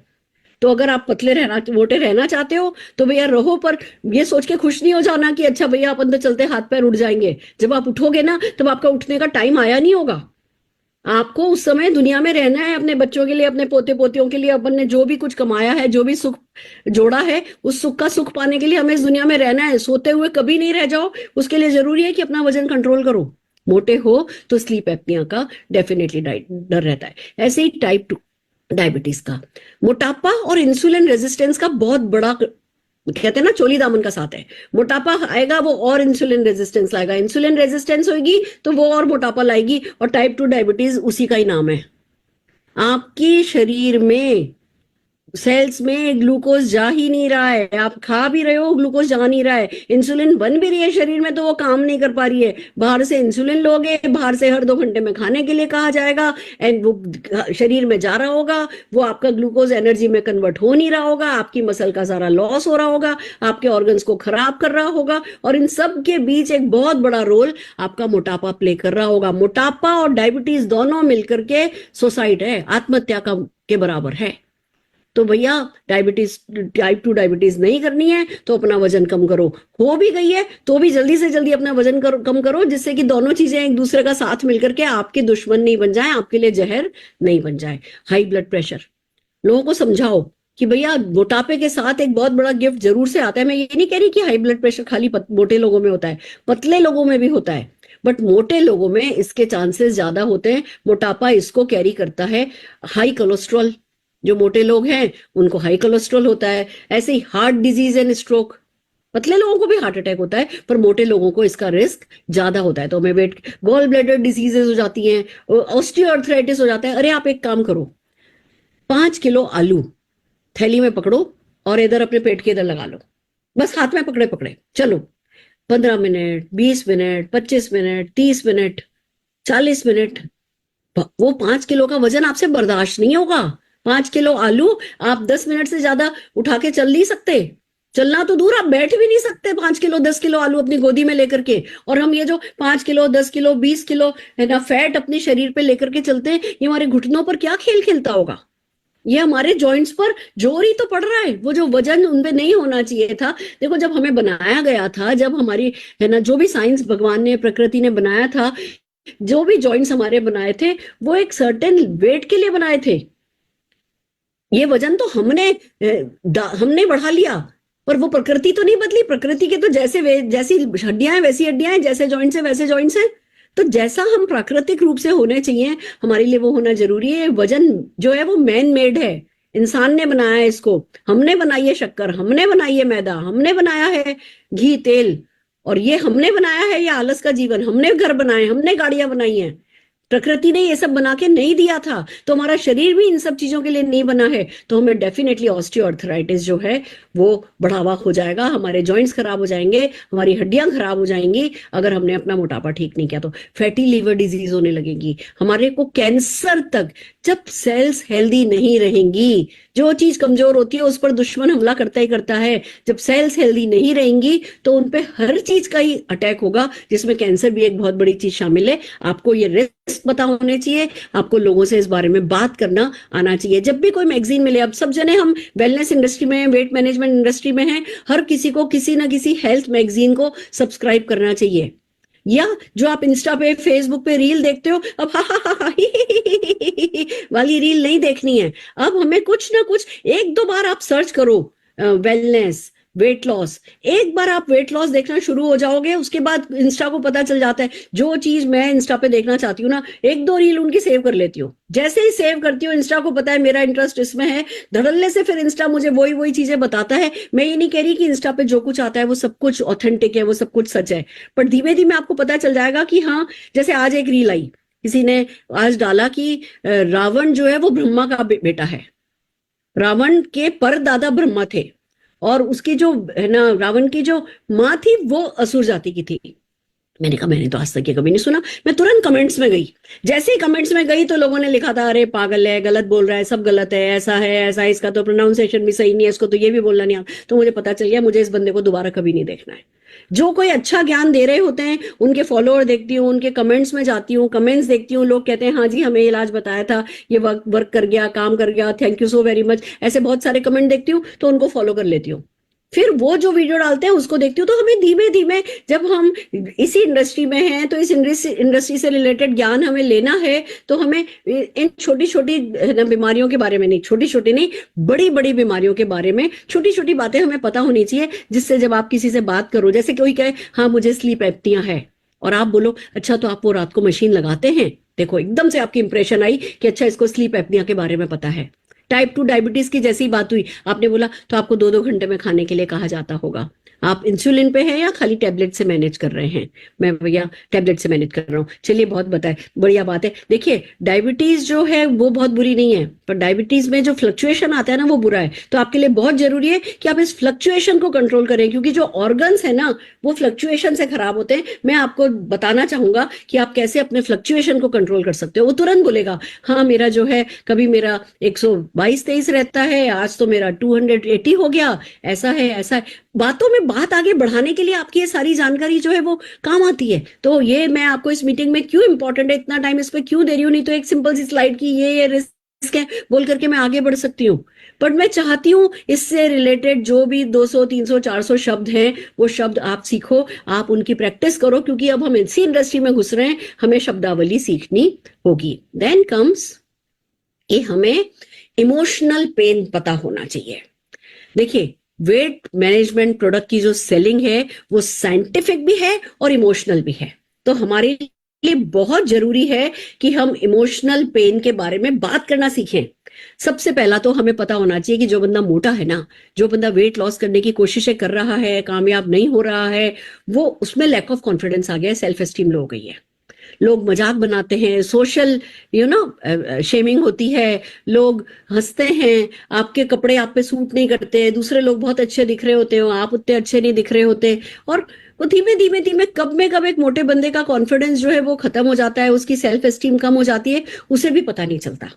तो अगर आप मोटे रहना चाहते हो तो भैया रहो, पर ये सोच के खुश नहीं हो जाना कि अच्छा भैया आप अंदर चलते हाथ पैर उठ जाएंगे। जब आप उठोगे ना, तब आपका उठने का टाइम आया नहीं होगा। आपको उस समय दुनिया में रहना है, अपने बच्चों के लिए, अपने पोते पोतियों के लिए, अपन ने जो भी कुछ कमाया है, जो भी सुख जोड़ा है, उस सुख का सुख पाने के लिए हमें इस दुनिया में रहना है। सोते हुए कभी नहीं रह जाओ। उसके लिए जरूरी है कि अपना वजन कंट्रोल करो। मोटे हो तो स्लीप एपनिया का डेफिनेटली डर रहता है। ऐसे ही टाइप 2 डायबिटीज का, मोटापा और इंसुलिन रेजिस्टेंस का बहुत बड़ा, कहते हैं ना चोली दामन का साथ है। मोटापा आएगा वो और इंसुलिन रेजिस्टेंस लाएगा, इंसुलिन रेजिस्टेंस होगी तो वो और मोटापा लाएगी। और टाइप 2 डायबिटीज उसी का ही नाम है। आपकी शरीर में सेल्स में ग्लूकोज जा ही नहीं रहा है, आप खा भी रहे हो ग्लूकोज जा नहीं रहा है, इंसुलिन बन भी रही है शरीर में तो वो काम नहीं कर पा रही है। बाहर से इंसुलिन लोगे, बाहर से हर 2 घंटे में खाने के लिए कहा जाएगा, एंड वो शरीर में जा रहा होगा, वो आपका ग्लूकोज एनर्जी में कन्वर्ट हो नहीं रहा होगा, आपकी मसल का सारा लॉस हो रहा होगा, आपके ऑर्गन्स को खराब कर रहा होगा। और इन सब के बीच एक बहुत बड़ा रोल आपका मोटापा प्ले कर रहा होगा। मोटापा और डायबिटीज दोनों मिलकर के सुसाइड है, आत्महत्या का के बराबर है। तो भैया डायबिटीज, टाइप 2 डायबिटीज नहीं करनी है तो अपना वजन कम करो। हो भी गई है तो भी जल्दी से जल्दी अपना वजन कम करो, जिससे कि दोनों चीजें एक दूसरे का साथ मिलकर के आपके दुश्मन नहीं बन जाए, आपके लिए जहर नहीं बन जाए। हाई ब्लड प्रेशर, लोगों को समझाओ कि भैया मोटापे के साथ एक बहुत बड़ा गिफ्ट जरूर से आता है। मैं ये नहीं कह रही कि हाई ब्लड प्रेशर खाली मोटे लोगों में होता है, पतले लोगों में भी होता है, बट मोटे लोगों में इसके चांसेस ज्यादा होते हैं। मोटापा इसको कैरी करता है। हाई कोलेस्ट्रॉल, जो मोटे लोग हैं उनको हाई कोलेस्ट्रॉल होता है। ऐसे ही हार्ट डिजीज एंड स्ट्रोक, पतले लोगों को भी हार्ट अटैक होता है, पर मोटे लोगों को इसका रिस्क ज्यादा होता है। तो हमें वेट, गॉल ब्लैडर डिजीजेस हो जाती हैं, ऑस्टियोआर्थराइटिस हो जाता है। अरे आप एक काम करो, 5 किलो आलू थैली में पकड़ो और इधर अपने पेट के इधर लगा लो, बस हाथ में पकड़े पकड़े चलो। 15 minute, 20 minute, 25 minute, 30 minute, 40 minute, वो 5 किलो का वजन आपसे बर्दाश्त नहीं होगा। 5 किलो आलू आप 10 मिनट से ज्यादा उठा के चल नहीं सकते। चलना तो दूर, आप बैठ भी नहीं सकते 5 किलो 10 किलो आलू अपनी गोदी में लेकर के। और हम ये जो 5 किलो 10 किलो 20 किलो है ना फैट अपने शरीर पे लेकर के चलते हैं, ये हमारे घुटनों पर क्या खेल खेलता होगा। ये हमारे जॉइंट्स पर जोर ही तो पड़ रहा है। वो जो वजन उनपे नहीं होना चाहिए था। देखो जब हमें बनाया गया था, जब हमारी है ना जो भी साइंस भगवान ने, प्रकृति ने बनाया था, जो भी जॉइंट्स हमारे बनाए थे वो एक सर्टेन वेट के लिए बनाए थे। ये वजन तो हमने बढ़ा लिया, पर वो प्रकृति तो नहीं बदली। प्रकृति के तो जैसी हड्डियां हैं वैसी हड्डियां हैं, जैसे जॉइंट्स हैं वैसे जॉइंट्स हैं। तो जैसा हम प्राकृतिक रूप से होने चाहिए हमारे लिए वो होना जरूरी है। वजन जो है वो मैन मेड है, इंसान ने बनाया है इसको। हमने बनाई है शक्कर, हमने बनाई है मैदा, हमने बनाया है घी तेल, और ये हमने बनाया है ये आलस का जीवन। हमने घर बनाए, हमने गाड़ियां बनाई हैं। प्रकृति ने ये सब बना के नहीं दिया था। तो हमारा शरीर भी इन सब चीजों के लिए नहीं बना है। तो हमें डेफिनेटली ऑस्टियोआर्थराइटिस जो है वो बढ़ावा हो जाएगा, हमारे जॉइंट्स खराब हो जाएंगे, हमारी हड्डियां खराब हो जाएंगी अगर हमने अपना मोटापा ठीक नहीं किया। तो फैटी लीवर डिजीज होने लगेगी, हमारे को कैंसर तक। जब सेल्स हेल्दी नहीं रहेंगी, जो चीज कमजोर होती है उस पर दुश्मन हमला करता ही करता है। जब सेल्स हेल्दी नहीं रहेंगी तो उनपे हर चीज का ही अटैक होगा, जिसमें कैंसर भी एक बहुत बड़ी चीज शामिल है। आपको ये रिस्क पता होने चाहिए, आपको लोगों से इस बारे में बात करना आना चाहिए। जब भी कोई मैगजीन मिले, अब सब जने हम वेलनेस इंडस्ट्री में हैं, वेट मैनेजमेंट इंडस्ट्री में हैं, हर किसी को किसी ना किसी हेल्थ मैगजीन को सब्सक्राइब करना चाहिए। या जो आप इंस्टा पे फेसबुक पे रील देखते हो, अब हा हा हा हा, वाली रील नहीं देखनी है। अब हमें कुछ ना कुछ, एक दो बार आप सर्च करो वेलनेस, वेट लॉस, एक बार आप वेट लॉस देखना शुरू हो जाओगे, उसके बाद इंस्टा को पता चल जाता है जो चीज मैं इंस्टा पे देखना चाहती हूँ ना, एक दो रील उनकी सेव कर लेती हूँ। जैसे ही सेव करती हूँ, इंस्टा को पता है मेरा इंटरेस्ट इसमें है, धड़ल्ले से फिर इंस्टा मुझे वही वही चीजें बताता है। मैं ये नहीं कह रही कि इंस्टा पे जो कुछ आता है वो सब कुछ ऑथेंटिक है, वो सब कुछ सच है, पर धीमे धीमे आपको पता चल जाएगा कि हाँ, जैसे आज एक रील आई, किसी ने आज डाला कि रावण जो है वो ब्रह्मा का बेटा है, रावण के परदादा ब्रह्मा थे, और उसकी जो है ना, रावण की जो माँ थी वो असुर जाति की थी। मैंने कहा मैंने तो आज तक ये कभी नहीं सुना। मैं तुरंत कमेंट्स में गई, जैसे ही कमेंट्स में गई तो लोगों ने लिखा था, अरे पागल है, गलत बोल रहा है, सब गलत है, ऐसा है, ऐसा है, इसका तो प्रोनाउंसिएशन भी सही नहीं है, इसको तो ये भी बोलना नहीं आता। तो मुझे पता चल गया मुझे इस बंदे को दोबारा कभी नहीं देखना है। जो कोई अच्छा ज्ञान दे रहे होते हैं उनके फॉलोअर देखती हूँ, उनके कमेंट्स में जाती हूँ, कमेंट्स देखती हूँ, लोग कहते हैं हाँ जी हमें इलाज बताया था, ये वर्क कर गया, काम कर गया, thank you so very much, ऐसे बहुत सारे कमेंट देखती हूँ, तो उनको फॉलो कर लेती हूँ। फिर वो जो वीडियो डालते हैं उसको देखती हूँ। तो हमें धीमे धीमे, जब हम इसी इंडस्ट्री में हैं तो इस इंडस्ट्री से रिलेटेड ज्ञान हमें लेना है, तो हमें इन छोटी छोटी बीमारियों के बारे में नहीं, छोटी छोटी नहीं, बड़ी बड़ी बीमारियों के बारे में छोटी छोटी बातें हमें पता होनी चाहिए, जिससे जब आप किसी से बात करो, जैसे कोई कहे हाँ मुझे स्लीप एप्निया है, और आप बोलो अच्छा तो आप वो रात को मशीन लगाते हैं, देखो एकदम से आपकी इंप्रेशन आई कि अच्छा इसको स्लीप एप्निया के बारे में पता है। टाइप 2 डायबिटीज की जैसी बात हुई, आपने बोला तो आपको 2-2 घंटे में खाने के लिए कहा जाता होगा, आप इंसुलिन पे हैं या खाली टैबलेट से मैनेज कर रहे हैं? मैं भैया टैबलेट से मैनेज कर रहा हूँ। चलिए बहुत बताए, बढ़िया बात है। देखिए डायबिटीज जो है वो बहुत बुरी नहीं है, पर डायबिटीज में जो फ्लक्चुएशन आता है ना वो बुरा है। तो आपके लिए बहुत जरूरी है कि आप इस फ्लक्चुएशन को कंट्रोल करें, क्योंकि जो ऑर्गन्स है ना वो फ्लक्चुएशन से खराब होते हैं। मैं आपको बताना चाहूंगा कि आप कैसे अपने फ्लक्चुएशन को कंट्रोल कर सकते हो। वो तुरंत बोलेगा हाँ मेरा जो है कभी मेरा 122-23 रहता है, आज तो मेरा 280 हो गया, ऐसा है ऐसा है। बातों में बात आगे बढ़ाने के लिए आपकी ये सारी जानकारी जो है वो काम आती है। तो ये मैं आपको इस मीटिंग में क्यों इंपॉर्टेंट है, इतना टाइम इस पे क्यों दे रही हूँ, नहीं तो एक सिंपल सी स्लाइड की ये रिस्क है बोल करके मैं आगे बढ़ सकती हूँ। पर मैं चाहती हूँ इससे रिलेटेड जो भी 200, 300, 400 शब्द हैं वो शब्द आप सीखो, आप उनकी प्रैक्टिस करो, क्योंकि अब हम इसी इंडस्ट्री में घुस रहे हैं, हमें शब्दावली सीखनी होगी। देन कम्स ये हमें इमोशनल पेन पता होना चाहिए। देखिए वेट मैनेजमेंट प्रोडक्ट की जो सेलिंग है वो साइंटिफिक भी है और इमोशनल भी है। तो हमारे लिए बहुत जरूरी है कि हम इमोशनल पेन के बारे में बात करना सीखें। सबसे पहला तो हमें पता होना चाहिए कि जो बंदा मोटा है ना, जो बंदा वेट लॉस करने की कोशिशें कर रहा है, कामयाब नहीं हो रहा है, वो उसमें लैक ऑफ कॉन्फिडेंस आ गया है, सेल्फ एस्टीम लो हो गई है। लोग मजाक बनाते हैं, सोशल शेमिंग होती है, लोग हंसते हैं, आपके कपड़े आप पे सूट नहीं करते, दूसरे लोग बहुत अच्छे दिख रहे होते हो, आप उतने अच्छे नहीं दिख रहे होते, और वो धीमे धीमे धीमे कब में कब एक मोटे बंदे का कॉन्फिडेंस जो है वो खत्म हो जाता है, उसकी सेल्फ एस्टीम कम हो जाती है, उसे भी पता नहीं चलता।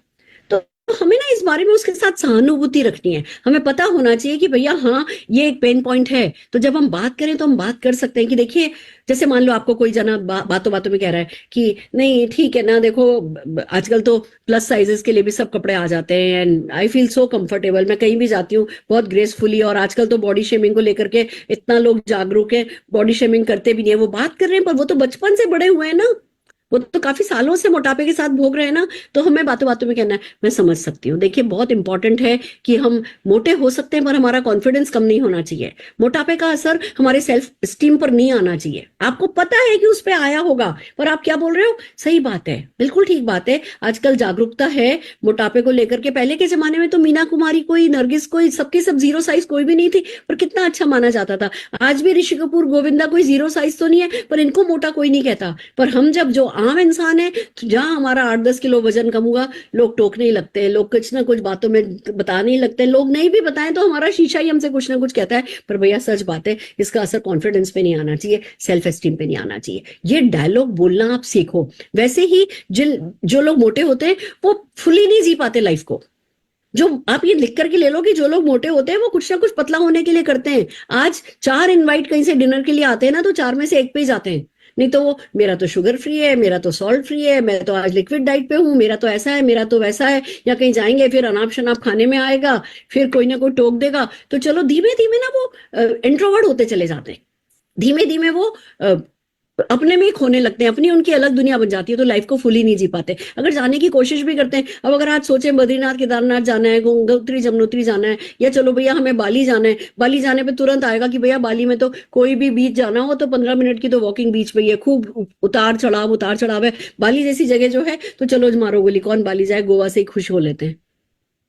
तो हमें ना इस बारे में उसके साथ सहानुभूति रखनी है। हमें पता होना चाहिए कि भैया हाँ ये एक पेन पॉइंट है, तो जब हम बात करें तो हम बात कर सकते हैं कि देखिए जैसे मान लो आपको कोई जना बातों बातों में कह रहा है कि नहीं ठीक है ना, देखो आजकल तो प्लस साइजेस के लिए भी सब कपड़े आ जाते हैं and I feel so comfortable, मैं कहीं भी जाती हूँ बहुत ग्रेसफुली, और आजकल तो बॉडी शेमिंग को लेकर के इतना लोग जागरूक है, बॉडी शेमिंग करते भी नहीं है। वो बात कर रहे हैं पर वो तो बचपन से बड़े हुए हैं ना, वो तो काफी सालों से मोटापे के साथ भोग रहे हैं ना। तो हमें बातों बातों में कहना है मैं समझ सकती हूँ। देखिए बहुत इंपॉर्टेंट है कि हम मोटे हो सकते हैं पर हमारा कॉन्फिडेंस कम नहीं होना चाहिए। मोटापे का असर हमारे सेल्फ स्टीम पर नहीं आना चाहिए। आपको पता है कि उस पर आया होगा, पर आप क्या बोल रहे हो, सही बात है, बिल्कुल ठीक बात है। आजकल जागरूकता है मोटापे को लेकर के। पहले के जमाने में तो मीना कुमारी कोई, नरगिस कोई, सबकी सब जीरो साइज कोई भी नहीं थी, पर कितना अच्छा माना जाता था। आज भी ऋषि कपूर, गोविंदा कोई जीरो साइज तो नहीं है, पर इनको मोटा कोई नहीं कहता। पर हम जब जो आम इंसान है, तो जहां हमारा 8-10 किलो वजन कम हुआ, लोग टोकने ही लगते हैं, लोग कुछ ना कुछ बातों में बताने ही लगते हैं। लोग नहीं भी बताएं तो हमारा शीशा ही हमसे कुछ ना कुछ कहता है। पर भैया सच बात है, इसका असर कॉन्फिडेंस पे नहीं आना चाहिए, सेल्फ एस्टीम पे नहीं आना चाहिए। ये डायलॉग बोलना आप सीखो। वैसे ही जो लोग मोटे होते हैं वो फुली नहीं जी पाते लाइफ को। जो आप ये लिख करके ले लो कि जो लोग मोटे होते हैं वो कुछ ना कुछ पतला होने के लिए करते हैं। आज 4 इनवाइट कहीं से डिनर के लिए आते हैं ना, तो 4 में से 1 पे ही जाते हैं। नहीं तो वो मेरा तो शुगर फ्री है, मेरा तो सॉल्ट फ्री है, मैं तो आज लिक्विड डाइट पे हूँ, मेरा तो ऐसा है, मेरा तो वैसा है। या कहीं जाएंगे फिर अनाप शनाप खाने में आएगा, फिर कोई ना कोई टोक देगा। तो चलो धीमे धीमे ना वो इंट्रोवर्ट होते चले जाते हैं, धीमे धीमे वो अपने में ही खोने लगते हैं, अपनी उनकी अलग दुनिया बन जाती है, तो लाइफ को फुली नहीं जी पाते। अगर जाने की कोशिश भी करते हैं, अब अगर आज सोचे बद्रीनाथ केदारनाथ जाना है, गंगोत्री जमुनोत्री जाना है, या चलो भैया हमें बाली जाना है, बाली जाने पे तुरंत आएगा कि भैया बाली में तो कोई भी बीच जाना हो तो 15 मिनट की तो वॉकिंग बीच पे ही है, खूब उतार चढ़ाव है। बाली जैसी जगह जो है तो चलो मारो गोली, कौन बाली जाए, गोवा से ही खुश हो लेते हैं।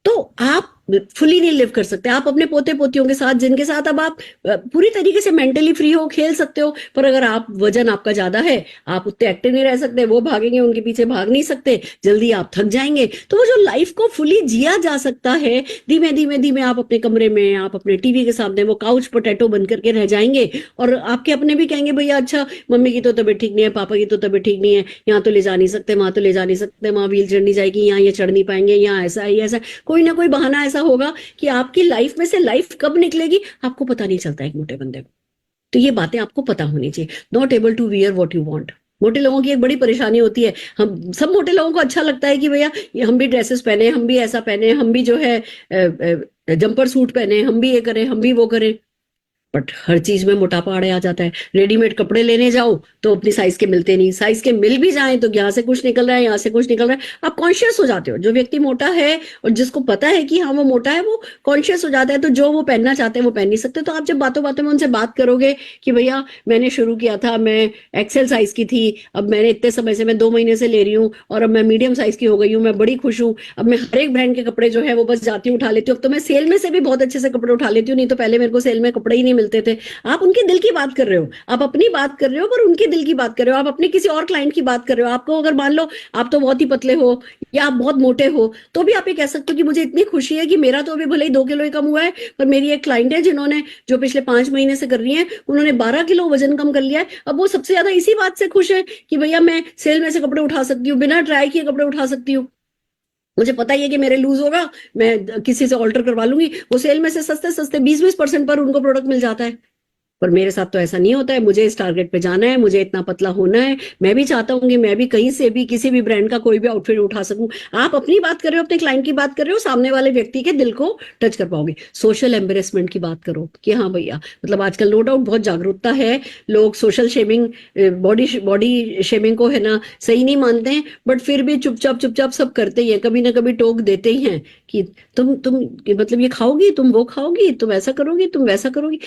तो आप फुली नहीं लिव कर सकते। आप अपने पोते पोतियों के साथ, जिनके साथ अब आप पूरी तरीके से मेंटली फ्री हो, खेल सकते हो, पर अगर आप वजन आपका ज्यादा है, आप उतने एक्टिव नहीं रह सकते, वो भागेंगे उनके पीछे भाग नहीं सकते, जल्दी आप थक जाएंगे। तो वो जो लाइफ को फुली जिया जा सकता है, धीमे धीमे धीमे आप अपने कमरे में, आप अपने टीवी के सामने वो काउच पोटैटो बन करके रह जाएंगे, और आपके अपने भी कहेंगे भैया अच्छा मम्मी की तो तबीयत ठीक नहीं है, पापा की तो तबीयत ठीक नहीं है, यहाँ तो ले जा नहीं सकते, वहां तो ले जा नहीं सकते, वहां व्हील चढ़ नहीं जाएगी, यहाँ ये चढ़ नहीं पाएंगे, यहाँ ऐसा है, ऐसा। कोई ना कोई बहाना ऐसा होगा कि आपकी लाइफ में से लाइफ कब निकलेगी आपको पता नहीं चलता एक मोटे बंदे को। तो ये बातें आपको पता होनी चाहिए। Not able to wear what you want. मोटे लोगों की एक बड़ी परेशानी होती है, हम सब मोटे लोगों को अच्छा लगता है कि भैया ये हम भी ड्रेसेस पहने, हम भी ऐसा पहने, हम भी जो है जंपर सूट पहने, हम भी ये करें, हम भी वो करें। बट हर चीज में मोटापा आड़े आ जाता है। रेडीमेड कपड़े लेने जाओ तो अपनी साइज के मिलते नहीं, साइज के मिल भी जाए तो यहाँ से कुछ निकल रहा है, यहाँ से कुछ निकल रहा है। आप कॉन्शियस हो जाते हो। जो व्यक्ति मोटा है और जिसको पता है कि हाँ वो मोटा है, वो कॉन्शियस हो जाता है, तो जो वो पहनना चाहते हैं वो पहन नहीं सकते। तो आप जब बातों बातों में उनसे बात करोगे कि भैया मैंने शुरू किया था, मैं एक्सेल साइज की थी, अब मैंने इतने समय से, मैं 2 महीने से ले रही हूँ और अब मैं मीडियम साइज की हो गई हूँ, मैं बड़ी खुश हूँ, अब मैं हर एक ब्रांड के कपड़े जो है वो बस जाती हूँ उठा लेती हूँ, अब तो मैं सेल में से भी बहुत अच्छे से कपड़े उठा लेती हूँ, नहीं तो पहले मेरे को सेल में कपड़े ही नहीं मिलते थे। आप उनके दिल की बात कर रहे हो, आप अपनी बात कर रहे हो, पर उनके दिल की बात कर रहे हो, आप अपने किसी और क्लाइंट की बात कर रहे हो। आपको अगर मान लो आप तो बहुत ही पतले हो या आप बहुत मोटे हो, तो भी आप ये कह सकते हो कि मुझे इतनी खुशी है कि मेरा तो अभी भले ही 2 किलो ही कम हुआ है, पर मेरी एक क्लाइंट है जिन्होंने, जो पिछले 5 महीने से कर रही है, उन्होंने 12 किलो वजन कम कर लिया है। अब वो सबसे ज्यादा इसी बात से खुश है कि भैया मैं सेल में से कपड़े उठा सकती हूँ, बिना ट्राई किए कपड़े उठा सकती हूँ, मुझे पता ही है कि मेरे लूज होगा, मैं किसी से ऑल्टर करवा लूंगी। वो सेल में से सस्ते सस्ते 20-20% पर उनको प्रोडक्ट मिल जाता है। पर मेरे साथ तो ऐसा नहीं होता है। मुझे इस टारगेट पे जाना है, मुझे इतना पतला होना है। मैं भी चाहता हूँ कि मैं भी कहीं से भी किसी भी ब्रांड का कोई भी आउटफिट उठा सकूं। आप अपनी बात कर रहे हो, अपने क्लाइंट की बात कर रहे हो, सामने वाले व्यक्ति के दिल को टच कर पाओगे। सोशल एम्बेरसमेंट की बात करो कि हाँ भैया, मतलब आजकल नो डाउट बहुत जागरूकता है, लोग सोशल शेमिंग, बॉडी शेमिंग को है ना सही नहीं मानते हैं, बट फिर भी चुपचाप चुपचाप सब करते ही है, कभी ना कभी टोक देते ही हैं कि तुम मतलब ये खाओगी, तुम वो खाओगी, तुम ऐसा करोगी, तुम वैसा करोगी।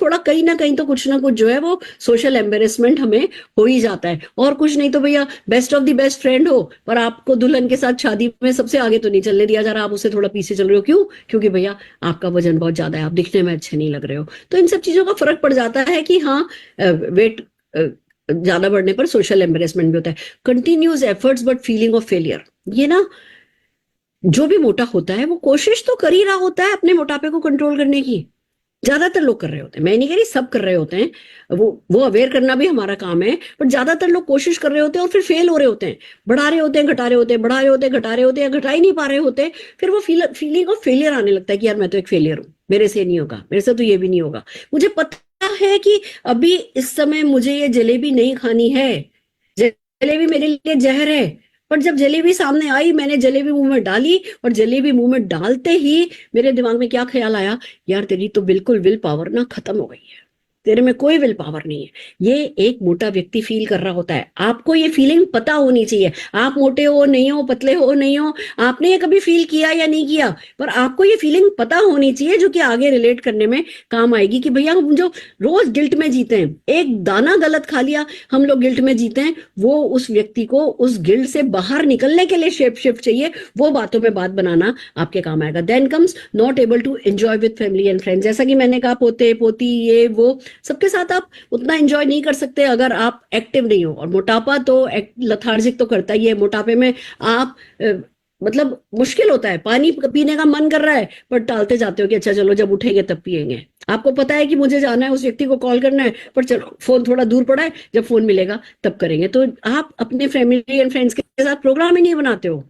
थोड़ा कहीं ना कहीं तो कुछ ना कुछ जो है वो सोशल एम्बेरसमेंट हमें हो ही जाता है। और कुछ नहीं तो भैया best of the best friend हो, पर आपको दुल्हन के साथ शादी में सबसे आगे तो नहीं चलने दिया जा रहा, आप उससे थोड़ा पीछे चल रहे हो। क्यों? क्योंकि भैया आपका वजन बहुत ज्यादा है, आप दिखने में अच्छे नहीं लग रहे हो। तो इन सब चीजों का फर्क पड़ जाता है कि हाँ, वेट ज्यादा बढ़ने पर सोशल एम्बेरसमेंट भी होता है। Continuous efforts but feeling of failure, ये ना जो भी मोटा होता है वो कोशिश तो कर ही रहा होता है अपने मोटापे को कंट्रोल करने की। ज्यादातर लोग कर रहे होते हैं, मैं नहीं कह रही सब कर रहे होते हैं, वो अवेयर करना भी हमारा काम है, बट ज्यादातर लोग कोशिश कर रहे होते हैं और फिर फेल हो रहे होते हैं, बढ़ा रहे होते हैं, घटा रहे होते हैं, बढ़ा रहे होते हैं, घटा रहे होते हैं, या घटा ही नहीं पा रहे होते। फिर वो फीलिंग ऑफ फेलियर आने लगता है कि यार मैं तो एक फेलियर हूँ, मेरे से नहीं होगा, मेरे से तो ये भी नहीं होगा। मुझे पता है कि अभी इस समय मुझे ये जलेबी नहीं खानी है, जलेबी मेरे लिए जहर है, पर जब जलेबी सामने आई, मैंने जलेबी मुंह में डाली, और जलेबी मुंह में डालते ही मेरे दिमाग में क्या ख्याल आया, यार तेरी तो बिल्कुल विल पावर ना खत्म हो गई है, तेरे में कोई विल पावर नहीं है। ये एक मोटा व्यक्ति फील कर रहा होता है। आपको ये फीलिंग पता होनी चाहिए। आप मोटे हो नहीं हो, पतले हो नहीं हो, आपने ये कभी फील किया या नहीं किया, पर आपको ये फीलिंग पता होनी चाहिए, जो कि आगे रिलेट करने में काम आएगी। कि भैया हम जो रोज गिल्ट में जीते हैं, एक दाना गलत खा लिया हम लोग गिल्ट में जीते हैं, वो उस व्यक्ति को उस गिल्ट से बाहर निकलने के लिए शेप शिफ्ट चाहिए। वो बातों में बात बनाना आपके काम आएगा। Then comes not able to enjoy with family and friends. जैसा कि मैंने कहा, पोते पोती ये वो सबके साथ आप उतना एंजॉय नहीं कर सकते अगर आप एक्टिव नहीं हो। और मोटापा तो लथार्जिक तो करता ही है। मोटापे में आप मतलब मुश्किल होता है, पानी पीने का मन कर रहा है पर टालते जाते हो कि अच्छा चलो जब उठेंगे तब पिएंगे। आपको पता है कि मुझे जाना है, उस व्यक्ति को कॉल करना है, पर चलो फोन थोड़ा दूर पड़ा है, जब फोन मिलेगा तब करेंगे। तो आप अपने फैमिली एंड फ्रेंड्स के साथ प्रोग्राम ही नहीं बनाते हो।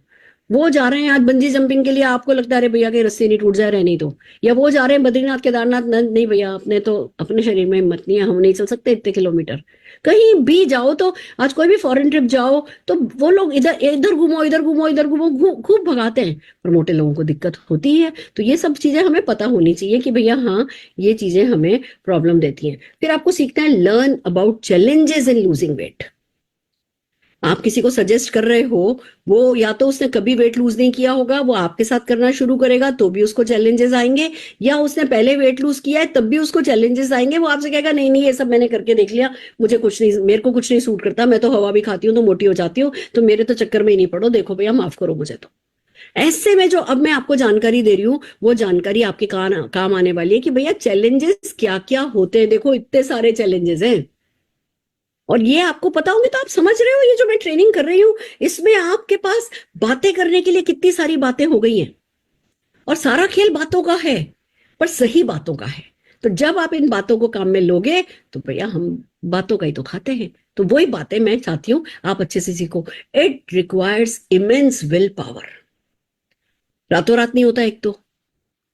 वो जा रहे हैं आज बंजी जंपिंग के लिए, आपको लगता है अरे भैया की रस्सी नहीं टूट जाए, रहने दो। या वो जा रहे हैं बद्रीनाथ केदारनाथ, नहीं भैया अपने तो अपने शरीर में हिम्मत नहीं है, हम नहीं चल सकते इतने किलोमीटर। कहीं भी जाओ तो आज कोई भी फॉरेन ट्रिप जाओ तो वो लोग इधर इधर घूमो इधर घूमो इधर घूमो खूब भगाते हैं, पर मोटे लोगों को दिक्कत होती है। तो ये सब चीजें हमें पता होनी चाहिए कि भैया हाँ ये चीजें हमें प्रॉब्लम देती हैं। फिर आपको सीखना है learn about challenges in losing weight. आप किसी को सजेस्ट कर रहे हो, वो या तो उसने कभी वेट लूज नहीं किया होगा, वो आपके साथ करना शुरू करेगा तो भी उसको चैलेंजेस आएंगे, या उसने पहले वेट लूज किया है तब भी उसको चैलेंजेस आएंगे। वो आपसे कहेगा नहीं नहीं ये सब मैंने करके देख लिया, मुझे कुछ नहीं, मेरे को कुछ नहीं सूट करता, मैं तो हवा भी खाती हूँ तो मोटी हो जाती हूँ, तो मेरे तो चक्कर में ही नहीं पड़ो, देखो भैया माफ करो मुझे। तो ऐसे में जो अब मैं आपको जानकारी दे रही हूँ वो जानकारी आपके काम आने वाली है कि भैया चैलेंजेस क्या क्या होते हैं। देखो इतने सारे चैलेंजेस हैं और ये आपको पता होंगे तो आप समझ रहे हो ये जो मैं ट्रेनिंग कर रही हूँ इसमें आपके पास बातें करने के लिए कितनी सारी बातें हो गई हैं, और सारा खेल बातों का है, पर सही बातों का है। तो जब आप इन बातों को काम में लोगे तो भैया हम बातों का ही तो खाते हैं। तो वही बातें मैं चाहती हूँ आप अच्छे से सीखो। It requires immense will power. रातों रात नहीं होता एक तो,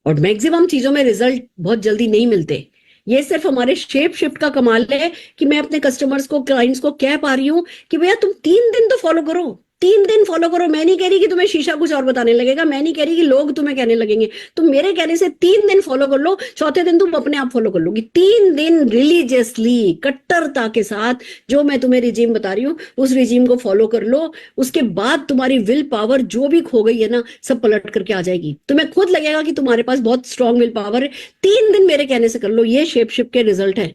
और मैक्सिमम चीजों में रिजल्ट बहुत जल्दी नहीं मिलते। ये सिर्फ हमारे शेप शिफ्ट का कमाल है कि मैं अपने कस्टमर्स को क्लाइंट्स को कह पा रही हूं कि भैया तुम 3 दिन तो फॉलो करो, 3 दिन फॉलो करो। मैं नहीं कह रही कि तुम्हें शीशा कुछ और बताने लगेगा, मैं नहीं कह रही कि लोग तुम्हें कहने लगेंगे, तुम मेरे कहने से 3 दिन फॉलो कर लो, चौथे दिन तुम अपने आप फॉलो कर लोगी। 3 दिन रिलीजियसली कट्टरता के साथ जो मैं तुम्हें रिजीम बता रही हूँ उस रिजीम को फॉलो कर लो। उसके बाद तुम्हारी विल पावर जो भी खो गई है ना सब पलट करके आ जाएगी। तुम्हें खुद लगेगा कि तुम्हारे पास बहुत स्ट्रांग विल पावर है। 3 दिन मेरे कहने से कर लो, ये शेप शिफ्ट के रिजल्ट है।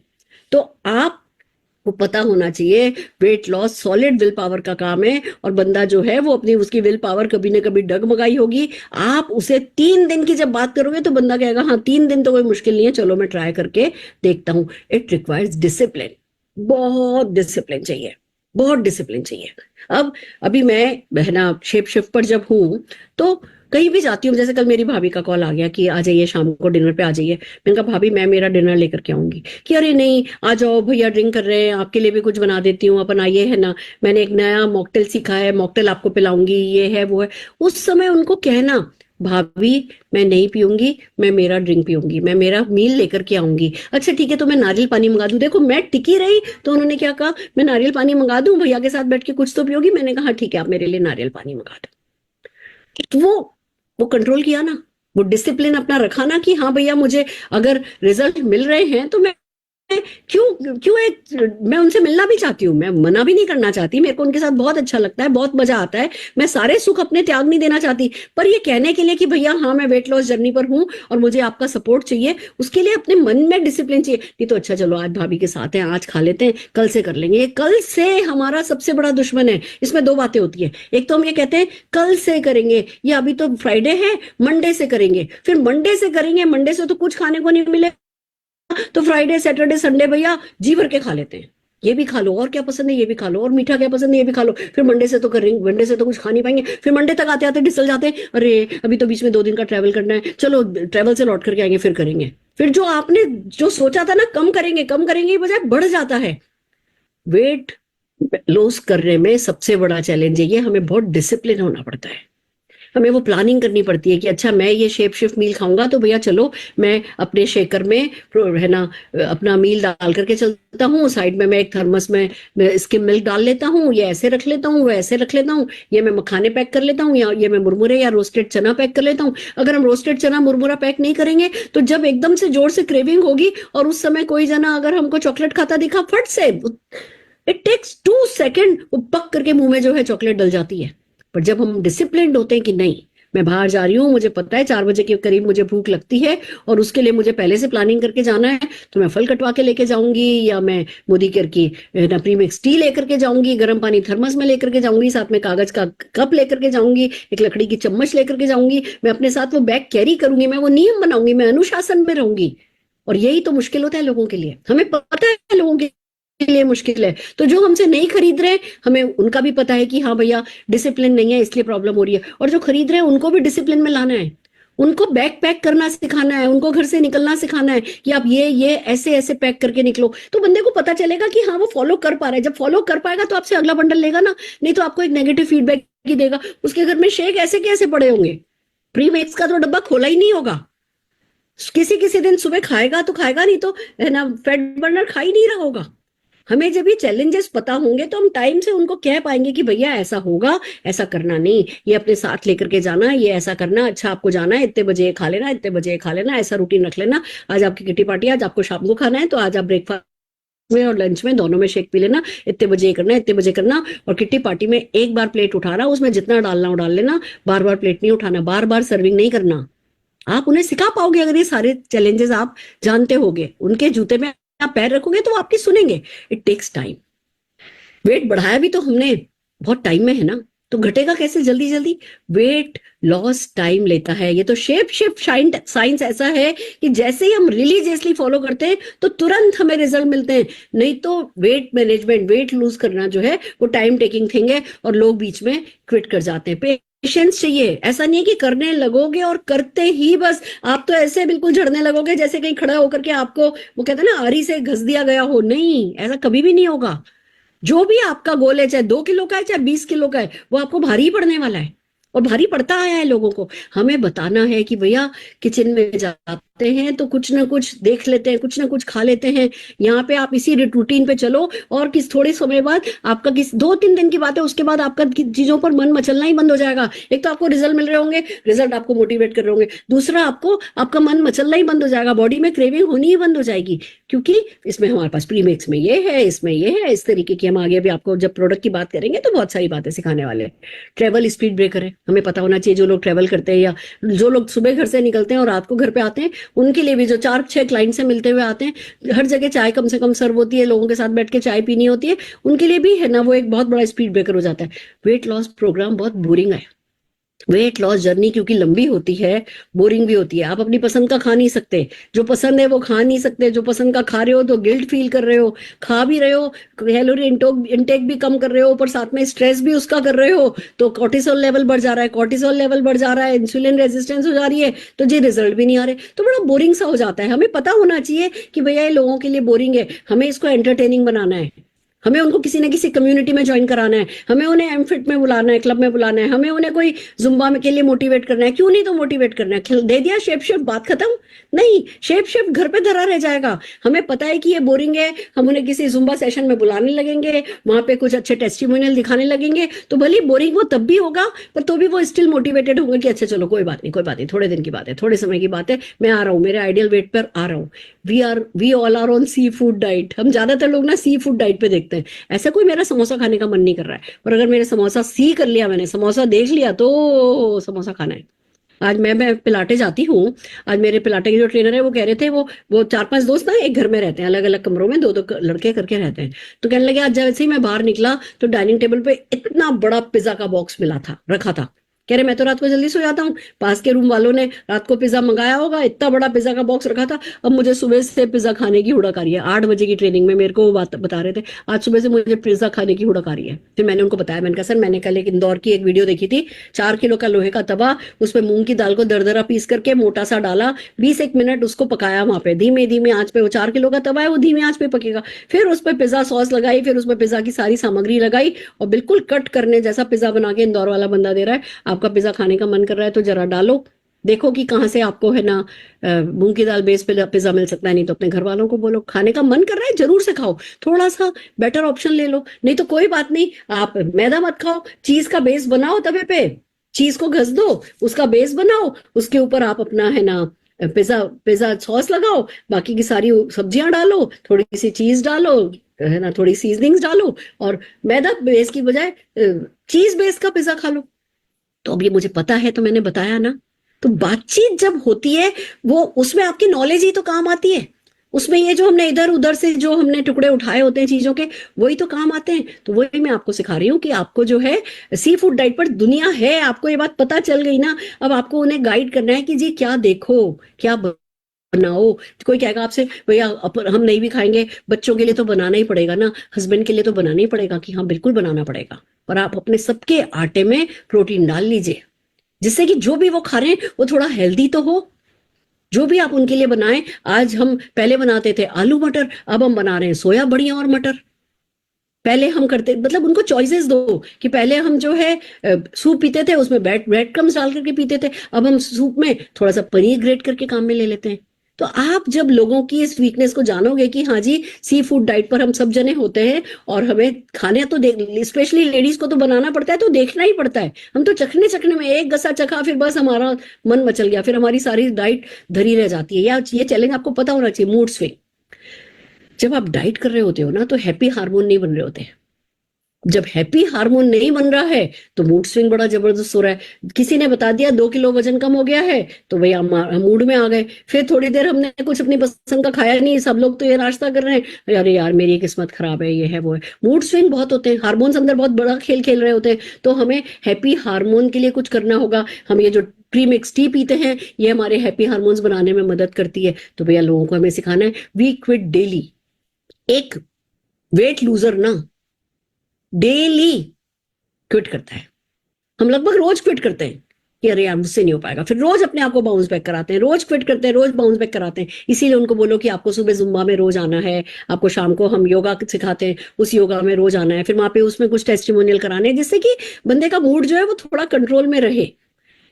तो आप को पता होना चाहिए weight loss solid will power का काम है, और बंदा जो है वो अपनी उसकी विल पावर कभी ना कभी डगमगाई होगी। आप उसे 3 दिन की जब बात करोगे तो बंदा कहेगा हाँ 3 दिन तो कोई मुश्किल नहीं है, चलो मैं ट्राई करके देखता हूं। इट रिक्वायर्स डिसिप्लिन, बहुत डिसिप्लिन चाहिए, बहुत डिसिप्लिन चाहिए। अब अभी मैं बहना शेप शिफ्ट पर जब हूं तो कहीं भी जाती हूँ, जैसे कल मेरी भाभी का कॉल आ गया कि आ जाइए शाम को डिनर पे आ जाइए। मैंने कहा भाभी मैं मेरा डिनर लेकर के आऊंगी, कि अरे नहीं आ जाओ भैया ड्रिंक कर रहे हैं, आपके लिए भी कुछ बना देती हूँ, अपन आइए है ना, मैंने एक नया मॉकटेल सीखा है, मॉकटेल आपको पिलाऊंगी, ये है वो है। उस समय उनको कहना भाभी मैं नहीं पीऊंगी, मैं मेरा ड्रिंक पीऊंगी, मैं मेरा मील लेकर के आऊंगी। अच्छा ठीक है तो मैं नारियल पानी मंगा दूं। देखो मैं टिकी रही तो उन्होंने क्या कहा, मैं नारियल पानी मंगा दूं, भैया के साथ बैठ के कुछ तो पियोगी। मैंने कहा ठीक है आप मेरे लिए नारियल पानी मंगा दो। तो वो कंट्रोल किया ना, वो डिसिप्लिन अपना रखा ना कि हाँ भैया मुझे अगर रिजल्ट मिल रहे हैं तो मैं क्यों क्यों मैं उनसे मिलना भी चाहती हूँ, मैं मना भी नहीं करना चाहती, मेरे को उनके साथ बहुत अच्छा लगता है, बहुत मजा आता है, मैं सारे सुख अपने त्याग नहीं देना चाहती। पर ये कहने के लिए कि भैया हाँ मैं वेट लॉस जर्नी पर हूँ और मुझे आपका सपोर्ट चाहिए, उसके लिए अपने मन में डिसिप्लिन चाहिए। नहीं तो अच्छा चलो आज भाभी के साथ हैं, आज खा लेते हैं, कल से कर लेंगे। ये कल से हमारा सबसे बड़ा दुश्मन है। इसमें 2 बातें होती है, एक तो हम ये कहते हैं कल से करेंगे, ये अभी तो फ्राइडे है मंडे से करेंगे, फिर मंडे से करेंगे, मंडे से तो कुछ खाने को नहीं मिले तो फ्राइडे सैटरडे संडे भैया जी भर के खा लेते हैं, ये भी खा लो और क्या पसंद है ये भी खा लो और मीठा क्या पसंद है ये भी खा लो। फिर मंडे से तो करेंगे, मंडे से तो कुछ खा नहीं पाएंगे, फिर मंडे तक आते आते डिसल जाते हैं, अरे अभी तो बीच में 2 दिन का ट्रैवल करना है, चलो ट्रैवल से लौट करके आएंगे फिर करेंगे। फिर जो आपने जो सोचा था ना कम करेंगे बजाय बढ़ जाता है। वेट लॉस करने में सबसे बड़ा चैलेंज है ये, हमें बहुत डिसिप्लिन होना पड़ता है, हमें वो प्लानिंग करनी पड़ती है कि अच्छा मैं ये शेप शिफ्ट मील खाऊंगा तो भैया चलो मैं अपने शेकर में है ना अपना मील डाल करके चलता हूँ, साइड में मैं एक थर्मस में स्किम मिल्क डाल लेता हूँ, ये ऐसे रख लेता हूँ वो ऐसे रख लेता हूँ, ये मैं मखाने पैक कर लेता हूँ, या ये मैं मुरमुरे या रोस्टेड चना पैक कर लेता हूँ। अगर हम रोस्टेड चना मुरमुरा पैक नहीं करेंगे तो जब एकदम से जोर से क्रेविंग होगी और उस समय कोई जना अगर हमको चॉकलेट खाता दिखा, फट से इट टेक्स 2 सेकेंड वो पक करके मुंह में जो है चॉकलेट डल जाती है। पर जब हम डिसिप्लिन्ड होते हैं कि नहीं मैं बाहर जा रही हूँ, मुझे पता है 4 बजे के करीब मुझे भूख लगती है और उसके लिए मुझे पहले से प्लानिंग करके जाना है, तो मैं फल कटवा के लेके जाऊंगी, या मैं मोदी केयर की ना प्रीमिक्स टी लेकर के जाऊंगी, गर्म पानी थर्मस में लेकर के जाऊंगी, साथ में कागज का कप लेकर के जाऊंगी, एक लकड़ी की चम्मच लेकर के जाऊंगी, मैं अपने साथ वो बैग कैरी करूंगी, मैं वो नियम बनाऊंगी, मैं अनुशासन में रहूंगी। और यही तो मुश्किल होता है लोगों के लिए, हमें पता है लोगों के लिए मुश्किल है, तो जो हमसे नहीं खरीद रहे हमें उनका भी पता है कि हाँ भैया डिसिप्लिन नहीं है इसलिए प्रॉब्लम हो रही है, और जो खरीद रहे हैं उनको भी डिसिप्लिन में लाना है, उनको बैग पैक करना सिखाना है, उनको घर से निकलना सिखाना है कि आप ये ऐसे ऐसे पैक करके निकलो, तो बंदे को पता चलेगा कि हाँ वो फॉलो कर पा रहा है। जब फॉलो कर पाएगा तो आपसे अगला बंडल लेगा ना, नहीं तो आपको एक नेगेटिव फीडबैक ही देगा। उसके घर में शेक ऐसे कैसे पड़े होंगे, प्री मिक्स का तो डब्बा खोला ही नहीं होगा, किसी किसी दिन सुबह खाएगा तो खाएगा, नहीं तो है ना फैट बर्नर खा ही नहीं रहा होगा। हमें जब ये चैलेंजेस पता होंगे तो हम टाइम से उनको कह पाएंगे कि भैया ऐसा होगा, ऐसा करना नहीं, ये अपने साथ लेकर के जाना, ये ऐसा करना, अच्छा आपको जाना है इतने बजे ये खा लेना, इतने बजे ये खा लेना, ऐसा रूटीन रख लेना, आज आपकी किटी पार्टी, आज आपको शाम को खाना है तो आज आप ब्रेकफास्ट में और लंच में दोनों में शेक पी लेना, इतने बजे ये करना, इतने बजे करना। और किट्टी पार्टी में एक बार प्लेट उठाना, उसमें जितना डालना वो डाल लेना, बार बार प्लेट नहीं उठाना, बार बार सर्विंग नहीं करना। आप उन्हें सिखा पाओगे अगर ये सारे चैलेंजेस आप जानते होगे, उनके जूते में आप पैर रखोगे तो वो आपकी सुनेंगे। It takes time. वेट बढ़ाया भी तो हमने बहुत टाइम में है ना, तो घटेगा कैसे जल्दी जल्दी? वेट लॉस टाइम लेता है। ये तो शेप शिफ्ट साइंस ऐसा है कि जैसे ही हम रिलीजियसली फॉलो करते हैं तो तुरंत हमें रिजल्ट मिलते हैं। नहीं तो वेट मैनेजमेंट, वेट लूज करना जो है वो टाइम टेकिंग थिंग है और लोग बीच में क्विट कर जाते हैं। पेशेंस चाहिए। ऐसा नहीं है कि करने लगोगे और करते ही बस आप तो ऐसे बिल्कुल झड़ने लगोगे जैसे कहीं खड़ा होकर के आपको वो कहते हैं ना आरी से घस दिया गया हो। नहीं, ऐसा कभी भी नहीं होगा। जो भी आपका गोल है, चाहे 2 किलो का है चाहे 20 किलो का है, वो आपको भारी ही पड़ने वाला है और भारी पड़ता आया है लोगों को। हमें बताना है कि भैया किचन में जाते हैं तो कुछ ना कुछ देख लेते हैं, कुछ ना कुछ खा लेते हैं। यहाँ पे आप इसी रूटीन पे चलो और किस थोड़े समय बाद आपका 2-3 दिन की बात है, उसके बाद आपका चीजों पर मन मचलना ही बंद हो जाएगा। एक तो आपको रिजल्ट मिल रहे होंगे, रिजल्ट आपको मोटिवेट कर रहे होंगे, दूसरा आपको आपका मन मचलना ही बंद हो जाएगा, बॉडी में क्रेविंग होनी ही बंद हो जाएगी। क्योंकि इसमें हमारे पास प्रीमिक्स में ये है, इसमें ये है, इस तरीके की। हम आगे भी आपको जब प्रोडक्ट की बात करेंगे तो बहुत सारी बातें सिखाने वाले हैं। ट्रेवल स्पीड ब्रेकर है, हमें पता होना चाहिए। जो लोग ट्रेवल करते हैं या जो लोग सुबह घर से निकलते हैं और रात को घर पे आते हैं, उनके लिए भी जो 4-6 क्लाइंट से मिलते हुए आते हैं, हर जगह चाय कम से कम सर्व होती है, लोगों के साथ बैठ के चाय पीनी होती है, उनके लिए भी है ना वो एक बहुत बड़ा स्पीड ब्रेकर हो जाता है। वेट लॉस प्रोग्राम बहुत बोरिंग है। वेट लॉस जर्नी क्योंकि लंबी होती है, बोरिंग भी होती है। आप अपनी पसंद का खा नहीं सकते, जो पसंद है वो खा नहीं सकते। जो पसंद का खा रहे हो तो गिल्ट फील कर रहे हो, खा भी रहे हो, कैलोरी इंटेक भी कम कर रहे हो, पर साथ में स्ट्रेस भी उसका कर रहे हो, तो कॉर्टिसोल लेवल बढ़ जा रहा है, कॉर्टिसोल लेवल बढ़ जा रहा है, इंसुलिन रेजिस्टेंस हो जा रही है, तो जी रिजल्ट भी नहीं आ रहे, तो बड़ा बोरिंग सा हो जाता है। हमें पता होना चाहिए कि भैया ये लोगों के लिए बोरिंग है, हमें इसको एंटरटेनिंग बनाना है, हमें उनको किसी न किसी कम्युनिटी में ज्वाइन कराना है, हमें उन्हें एमफिट में बुलाना है, क्लब में बुलाना है, हमें उन्हें कोई जुम्बा में के लिए मोटिवेट करना है। क्यों नहीं तो मोटिवेट करना है। दे दिया शेप शिफ्ट, बात खत्म। नहीं, शेप शिफ्ट घर पे धरा रह जाएगा। हमें पता है कि ये बोरिंग है, हम उन्हें किसी जुम्बा सेशन में बुलाने लगेंगे, वहां पे कुछ अच्छे टेस्टिमोनियल दिखाने लगेंगे, तो भले बोरिंग वो तब भी होगा, पर तो भी वो स्टिल मोटिवेटेड होंगे कि अच्छा चलो कोई बात नहीं, कोई बात नहीं, थोड़े दिन की बात है, थोड़े समय की बात है, मैं आ रहा हूँ, मेरे आइडियल वेट पर आ रहा हूँ। We all are on see food diet. हम ज्यादातर लोग ना सी फूड डाइट पे देखते हैं। ऐसा कोई मेरा समोसा खाने का मन नहीं कर रहा है, पर अगर मेरे समोसा सी कर लिया, मैंने समोसा देख लिया तो समोसा खाना है। आज मैं पिलाटे जाती हूँ। आज मेरे पिलाटे के जो ट्रेनर है वो कह रहे थे, वो 4-5 दोस्त ना एक घर में रहते हैं, अलग अलग कमरों में 2-2 लड़के करके रहते हैं। तो कहने लगे आज जैसे ही मैं बाहर निकला तो डाइनिंग टेबल पे इतना बड़ा पिज्जा का बॉक्स मिला था, रखा था। कह रहे मैं तो रात को जल्दी सो जाता हूँ, पास के रूम वालों ने रात को पिज्जा मंगाया होगा, इतना बड़ा पिज्जा का बॉक्स रखा था। अब मुझे सुबह से पिज्जा खाने की हुड़क आ रही है। 8 बजे की ट्रेनिंग में मेरे को वो बात बता रहे थे, आज सुबह से मुझे पिज्जा खाने की हुड़क आ रही है। फिर मैंने उनको बताया, मैंने कहा सर मैंने कल एक इंदौर की एक वीडियो देखी थी, 4 किलो का लोहे का तवा, उसमें मूंग की दाल को दरदरा पीस करके मोटा सा डाला, 20-1 मिनट उसको पकाया वहां पे धीमे धीमे आंच पे। वो 4 किलो का तवा है, वो धीमी आंच पे पकेगा। फिर उस पर पिज्जा सॉस लगाई, फिर उसमें पिज्जा की सारी सामग्री लगाई और बिल्कुल कट करने जैसा पिज्जा बना के इंदौर वाला बंदा दे रहा है। आपका पिज्जा खाने का मन कर रहा है तो जरा डालो, देखो कि कहां से आपको है ना मूंग की दाल बेस पे पिज्जा मिल सकता है। नहीं तो अपने घर वालों को बोलो, खाने का मन कर रहा है जरूर से खाओ, थोड़ा सा बेटर ऑप्शन ले लो। नहीं तो कोई बात नहीं, आप मैदा मत खाओ, चीज का बेस बनाओ तवे पे, चीज को घस दो, उसका बेस बनाओ, उसके ऊपर आप अपना है ना पिज्जा सॉस लगाओ, बाकी की सारी सब्जियां डालो, थोड़ी सी चीज डालो, है ना, थोड़ी सीजनिंग्स डालो और मैदा बेस की बजाय चीज बेस का पिज्जा खा लो। तो अब ये मुझे पता है तो मैंने बताया ना। तो बातचीत जब होती है वो उसमें आपकी नॉलेज ही तो काम आती है। उसमें ये जो हमने इधर उधर से जो हमने टुकड़े उठाए होते हैं चीजों के, वही तो काम आते हैं। तो वही मैं आपको सिखा रही हूँ कि आपको जो है सी फूड डाइट पर दुनिया है, आपको ये बात पता चल गई ना। अब आपको उन्हें गाइड करना है कि जी क्या देखो, क्या बनाओ। कोई कहेगा आपसे भैया हम नहीं भी खाएंगे, बच्चों के लिए तो बनाना ही पड़ेगा ना, हस्बैंड के लिए तो बनाना ही पड़ेगा। कि हाँ बिल्कुल बनाना पड़ेगा, पर आप अपने सबके आटे में प्रोटीन डाल लीजिए, जिससे कि जो भी वो खा रहे हैं वो थोड़ा हेल्दी तो हो। जो भी आप उनके लिए बनाएं, आज हम पहले बनाते थे आलू मटर, अब हम बना रहे हैं सोया बड़ियां और मटर। पहले हम करते मतलब उनको चॉइसेस दो कि पहले हम जो है सूप पीते थे, उसमें ब्रेड क्रम्स डाल करके पीते थे, अब हम सूप में थोड़ा सा पनीर ग्रेट करके काम में ले लेते हैं। तो आप जब लोगों की इस वीकनेस को जानोगे कि हाँ जी, सी फूड डाइट पर हम सब जने होते हैं और हमें खाने तो स्पेशली लेडीज को तो बनाना पड़ता है, तो देखना ही पड़ता है। हम तो चखने चखने में एक गसा चखा, फिर बस हमारा मन मचल गया, फिर हमारी सारी डाइट धरी रह जाती है। या ये चैलेंज आपको पता होना चाहिए, मूड स्विंग। जब आप डाइट कर रहे होते हो ना, तो हैप्पी हार्मोन नहीं बन रहे होते। जब हैप्पी हार्मोन नहीं बन रहा है तो मूड स्विंग बड़ा जबरदस्त हो रहा है। किसी ने बता दिया 2 किलो वजन कम हो गया है, तो भैया मूड में आ गए। फिर थोड़ी देर हमने कुछ अपनी पसंद का खाया नहीं, सब लोग तो ये नाश्ता कर रहे हैं, अरे यार मेरी किस्मत खराब है, ये है वो है। मूड स्विंग बहुत होते हैं, हार्मोन्स अंदर बहुत बड़ा खेल खेल रहे होते हैं। तो हमें हैप्पी हार्मोन के लिए कुछ करना होगा। हम ये जो प्री मिक्स टी पीते हैं, ये हमारे हैप्पी हार्मोन्स बनाने में मदद करती है। तो भैया लोगों को हमें सिखाना है, वी क्विट डेली। एक वेट लूजर ना डेली क्विट करता है। हम लगभग रोज क्विट करते हैं कि अरे यार मुझसे नहीं हो पाएगा, फिर रोज अपने आप को बाउंस बैक कराते हैं, रोज क्विट करते हैं, रोज बाउंस बैक कराते हैं। इसीलिए उनको बोलो कि आपको सुबह जुम्बा में रोज आना है, आपको शाम को हम योगा सिखाते हैं, उस योगा में रोज आना है, फिर वहां पे उसमें कुछ टेस्टिमोनियल कराने हैं, जिससे कि बंदे का मूड जो है वो थोड़ा कंट्रोल में रहे।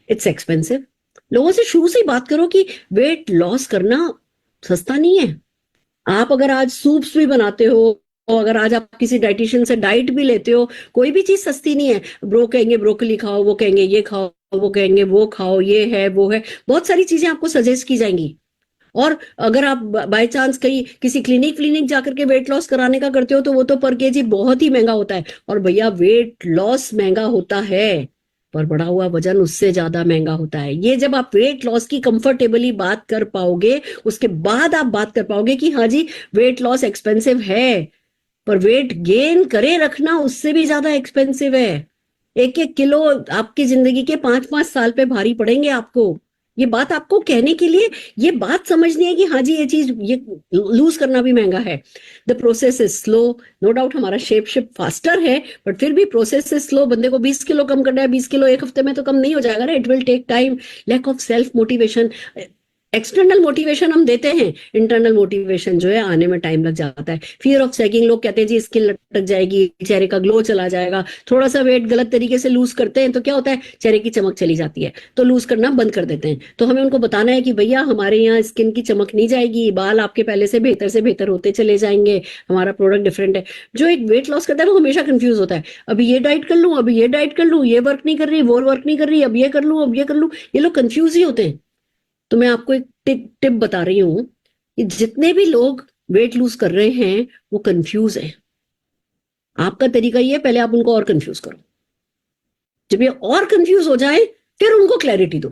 It's expensive. लोगों से शुरू से ही बात करो कि वेट लॉस करना सस्ता नहीं है। आप अगर आज सूप्स भी बनाते हो, और अगर आज आप किसी डाइटिशियन से डाइट भी लेते हो, कोई भी चीज सस्ती नहीं है। ब्रो कहेंगे ब्रोकली खाओ, वो कहेंगे ये खाओ, वो कहेंगे वो खाओ, ये है वो है, बहुत सारी चीजें आपको सजेस्ट की जाएंगी। और अगर आप बाय चांस कहीं किसी क्लिनिक जाकर के वेट लॉस कराने का करते हो, तो वो तो पर केजी बहुत ही महंगा होता है। और भैया वेट लॉस महंगा होता है, पर बढ़ा हुआ वजन उससे ज्यादा महंगा होता है। ये जब आप वेट लॉस की कंफर्टेबली बात कर पाओगे, उसके बाद आप बात कर पाओगे कि हाँ जी वेट लॉस एक्सपेंसिव है, पर वेट गेन करे रखना उससे भी ज्यादा एक्सपेंसिव है। 1-1 किलो आपकी जिंदगी के 5-5 साल पे भारी पड़ेंगे आपको। ये बात आपको कहने के लिए ये बात समझनी है कि हाँ जी ये चीज ये लूज करना भी महंगा है। The process is slow, no doubt हमारा शेप शिफ्ट फास्टर है, बट फिर भी प्रोसेस इज स्लो। बंदे को 20 किलो कम करना है, 20 किलो एक हफ्ते में तो कम नहीं हो जाएगा ना। It will take time. Lack of self motivation. External motivation हम देते हैं, इंटरनल मोटिवेशन जो है आने में टाइम लग जाता है। फियर ऑफ सैगिंग, लोग कहते हैं जी स्किन लटक जाएगी, चेहरे का ग्लो चला जाएगा। थोड़ा सा वेट गलत तरीके से लूज करते हैं तो क्या होता है, चेहरे की चमक चली जाती है, तो लूज करना बंद कर देते हैं। तो हमें उनको बताना है कि भैया हमारे यहाँ स्किन की चमक नहीं जाएगी, बाल आपके पहले से बेहतर होते चले जाएंगे, हमारा प्रोडक्ट डिफरेंट है। जो एक वेट लॉस करता है वो हमेशा कंफ्यूज होता है, अभी ये डाइट कर लूं, अभी ये डाइट कर लूं, ये वर्क नहीं कर रही, वो वर्क नहीं कर रही, अब ये कर लूं, अब ये कर लूं। ये लोग कंफ्यूज ही होते हैं। तो मैं आपको एक टिप बता रही हूं कि जितने भी लोग वेट लूज कर रहे हैं वो कंफ्यूज हैं। आपका तरीका ये है, पहले आप उनको और कंफ्यूज करो। जब ये और कंफ्यूज हो जाए फिर उनको क्लैरिटी दो।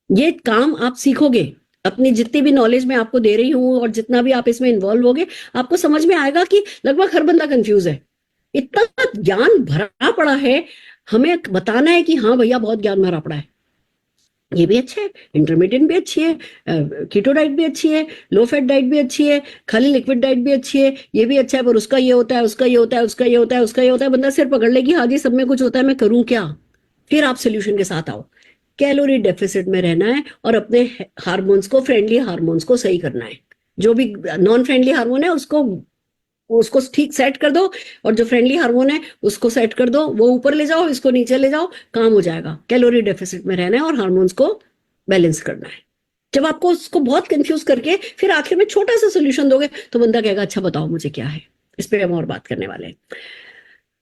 ये काम आप सीखोगे अपनी जितनी भी नॉलेज मैं आपको दे रही हूं, और जितना भी आप इसमें इन्वॉल्व होगे, आपको समझ में आएगा कि लगभग हर बंदा कंफ्यूज है। इतना ज्ञान भरा पड़ा है, हमें बताना है कि हाँ भैया बहुत ज्ञान भरा पड़ा है। ये भी अच्छा है, इंटरमीडिएट भी अच्छी है, कीटो डाइट भी अच्छी है, लो फैट डाइट भी अच्छी है, खाली लिक्विड डाइट भी अच्छी है, ये भी अच्छा है, पर उसका ये होता है, उसका ये होता है, उसका ये होता है, उसका ये होता है। बंदा सिर पकड़ लेगी, हाँ जी सब में कुछ होता है, मैं करूं क्या। फिर आप सोल्यूशन के साथ आओ। कैलोरी डेफिसिट में रहना है और अपने हार्मोन्स को, फ्रेंडली हार्मोन्स को सही करना है। जो भी नॉन फ्रेंडली हार्मोन है उसको ठीक सेट कर दो, और जो फ्रेंडली हार्मोन है उसको सेट कर दो। वो ऊपर ले जाओ, इसको नीचे ले जाओ, काम हो जाएगा। कैलोरी डेफिसिट में रहना है और हार्मोन्स को बैलेंस करना है। जब आपको उसको बहुत कंफ्यूज करके फिर आखिर में छोटा सा सोल्यूशन दोगे, तो बंदा कहेगा अच्छा बताओ मुझे क्या है। इस पे हम और बात करने वाले हैं।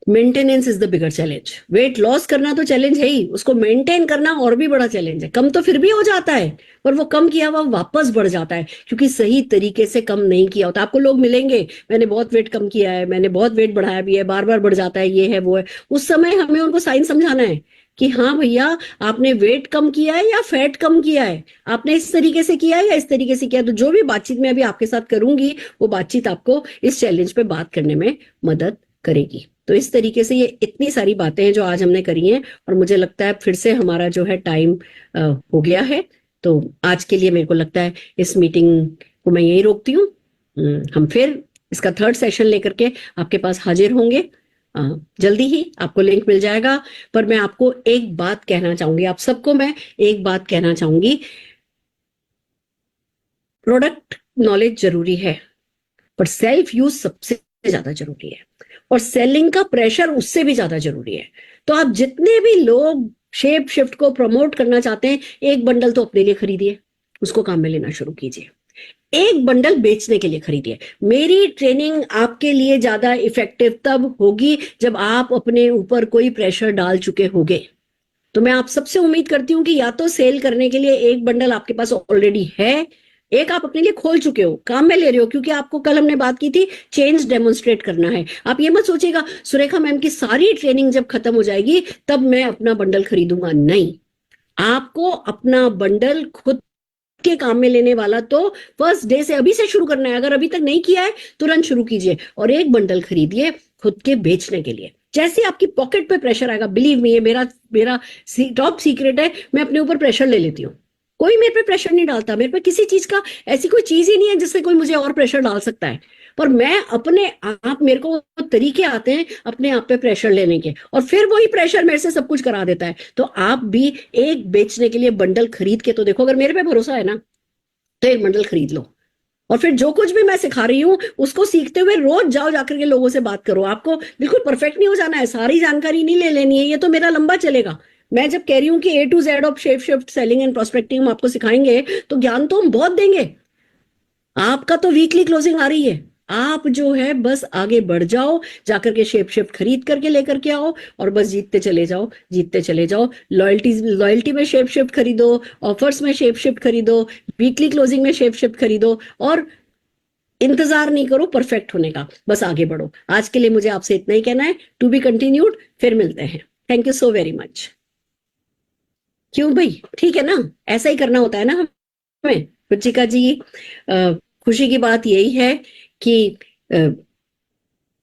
Maintenance is the bigger challenge. Weight loss करना तो चैलेंज है ही, उसको मेंटेन करना और भी बड़ा चैलेंज है। कम तो फिर भी हो जाता है, पर वो कम किया हुआ वापस बढ़ जाता है, क्योंकि सही तरीके से कम नहीं किया होता। आपको लोग मिलेंगे, मैंने बहुत वेट कम किया है, मैंने बहुत वेट बढ़ाया भी है, बार बार बढ़ जाता है, ये है वो है। उस समय हमें उनको साइन समझाना है कि हाँ भैया आपने वेट कम किया है या फैट कम किया है, आपने इस तरीके से किया है या इस तरीके से किया है। तो जो भी बातचीत मैं अभी आपके साथ करूंगी, वो बातचीत आपको इस चैलेंज पे बात करने में मदद करेगी। तो इस तरीके से ये इतनी सारी बातें हैं जो आज हमने करी हैं, और मुझे लगता है फिर से हमारा जो है टाइम हो गया है। तो आज के लिए मेरे को लगता है इस मीटिंग को मैं यही रोकती हूँ। हम फिर इसका 3rd सेशन लेकर के आपके पास हाजिर होंगे। जल्दी ही आपको लिंक मिल जाएगा। पर मैं आपको एक बात कहना चाहूंगी, आप सबको मैं एक बात कहना चाहूंगी, प्रोडक्ट नॉलेज जरूरी है, पर सेल्फ यूज सबसे ज्यादा जरूरी है, और सेलिंग का प्रेशर उससे भी ज्यादा जरूरी है। तो आप जितने भी लोग शेप शिफ्ट को प्रमोट करना चाहते हैं, एक बंडल तो अपने लिए खरीदिए, उसको काम में लेना शुरू कीजिए। एक बंडल बेचने के लिए खरीदिए। मेरी ट्रेनिंग आपके लिए ज्यादा इफेक्टिव तब होगी जब आप अपने ऊपर कोई प्रेशर डाल चुके होंगे। तो मैं आप सबसे उम्मीद करती हूं कि या तो सेल करने के लिए एक बंडल आपके पास ऑलरेडी है, एक आप अपने लिए खोल चुके हो, काम में ले रहे हो, क्योंकि आपको कल हमने बात की थी चेंज डेमोन्स्ट्रेट करना है। आप ये मत सोचिएगा सुरेखा मैम की सारी ट्रेनिंग जब खत्म हो जाएगी तब मैं अपना बंडल खरीदूंगा। नहीं, आपको अपना बंडल खुद के काम में लेने वाला तो फर्स्ट डे से अभी से शुरू करना है। अगर अभी तक नहीं किया है तुरंत शुरू कीजिए और एक बंडल खरीदिए खुद के बेचने के लिए। जैसे आपकी पॉकेट पे प्रेशर आएगा, बिलीव मी, ये मेरा टॉप सीक्रेट है, मैं अपने ऊपर प्रेशर ले लेती हूँ। कोई मेरे पे प्रेशर नहीं डालता, मेरे पे किसी चीज का ऐसी कोई चीज ही नहीं है जिससे कोई मुझे और प्रेशर डाल सकता है। पर मैं अपने आप, मेरे को तरीके आते हैं अपने आप पे प्रेशर लेने के, और फिर वही प्रेशर मेरे से सब कुछ करा देता है। तो आप भी एक बेचने के लिए बंडल खरीद के तो देखो। अगर मेरे पे भरोसा है ना तो एक बंडल खरीद लो, और फिर जो कुछ भी मैं सिखा रही हूँ उसको सीखते हुए रोज जाओ जाकर के लोगों से बात करो। आपको बिल्कुल परफेक्ट नहीं हो जाना है, सारी जानकारी नहीं ले लेनी है, ये तो मेरा लंबा चलेगा। मैं जब कह रही हूँ कि A to Z of shape shift selling and prospecting हम आपको सिखाएंगे तो ज्ञान तो हम बहुत देंगे। आपका तो वीकली क्लोजिंग आ रही है, आप जो है बस आगे बढ़ जाओ, जाकर के शेप शिफ्ट खरीद करके लेकर के आओ और बस जीतते चले जाओ, जीतते चले जाओ। लॉयल्टी में शेप शिफ्ट खरीदो, ऑफर्स में शेप शिफ्ट खरीदो, वीकली क्लोजिंग में शेप शिफ्ट खरीदो, और इंतजार नहीं करो परफेक्ट होने का, बस आगे बढ़ो। आज के लिए मुझे आपसे इतना ही कहना है, टू बी कंटिन्यूड, फिर मिलते हैं। Thank you so very much. क्यों भाई, ठीक है ना, ऐसा ही करना होता है ना हमें। रुचिका जी, खुशी की बात यही है कि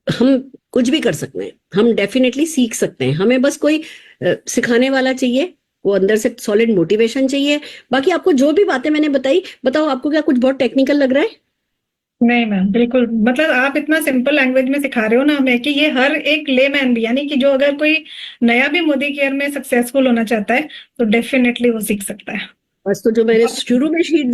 हम कुछ भी कर सकते हैं, हम डेफिनेटली सीख सकते हैं। हमें बस कोई सिखाने वाला चाहिए, वो अंदर से सॉलिड मोटिवेशन चाहिए। बाकी आपको जो भी बातें मैंने बताई, बताओ आपको क्या कुछ बहुत टेक्निकल लग रहा है? नहीं मैम, बिल्कुल, मतलब आप इतना सिंपल लैंग्वेज में सिखा रहे हो ना हमें कि ये हर एक लेमैन भी, यानी कि जो अगर कोई नया भी मोदी केयर में सक्सेसफुल होना चाहता है तो डेफिनेटली वो सीख सकता है। बस, तो जो मैंने शुरू में शीट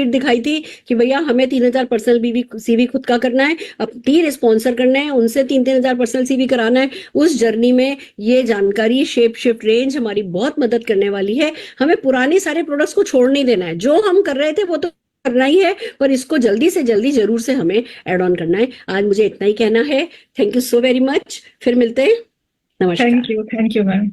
दिखाई थी कि भैया हमें 3000 पर्सनल सीवी खुद का करना है, अब 3 स्पॉन्सर करने हैं, उनसे 3-3000 पर्सनल सीवी कराना है। उस जर्नी में ये जानकारी शेप शिफ्ट रेंज हमारी बहुत मदद करने वाली है। हमें पुराने सारे प्रोडक्ट्स को छोड़ नहीं देना है, जो हम कर रहे थे वो तो करना ही है, पर इसको जल्दी से जल्दी जरूर से हमें एड ऑन करना है। आज मुझे इतना ही कहना है। Thank you so very much, फिर मिलते हैं। नमस्कार। Thank you ma'am.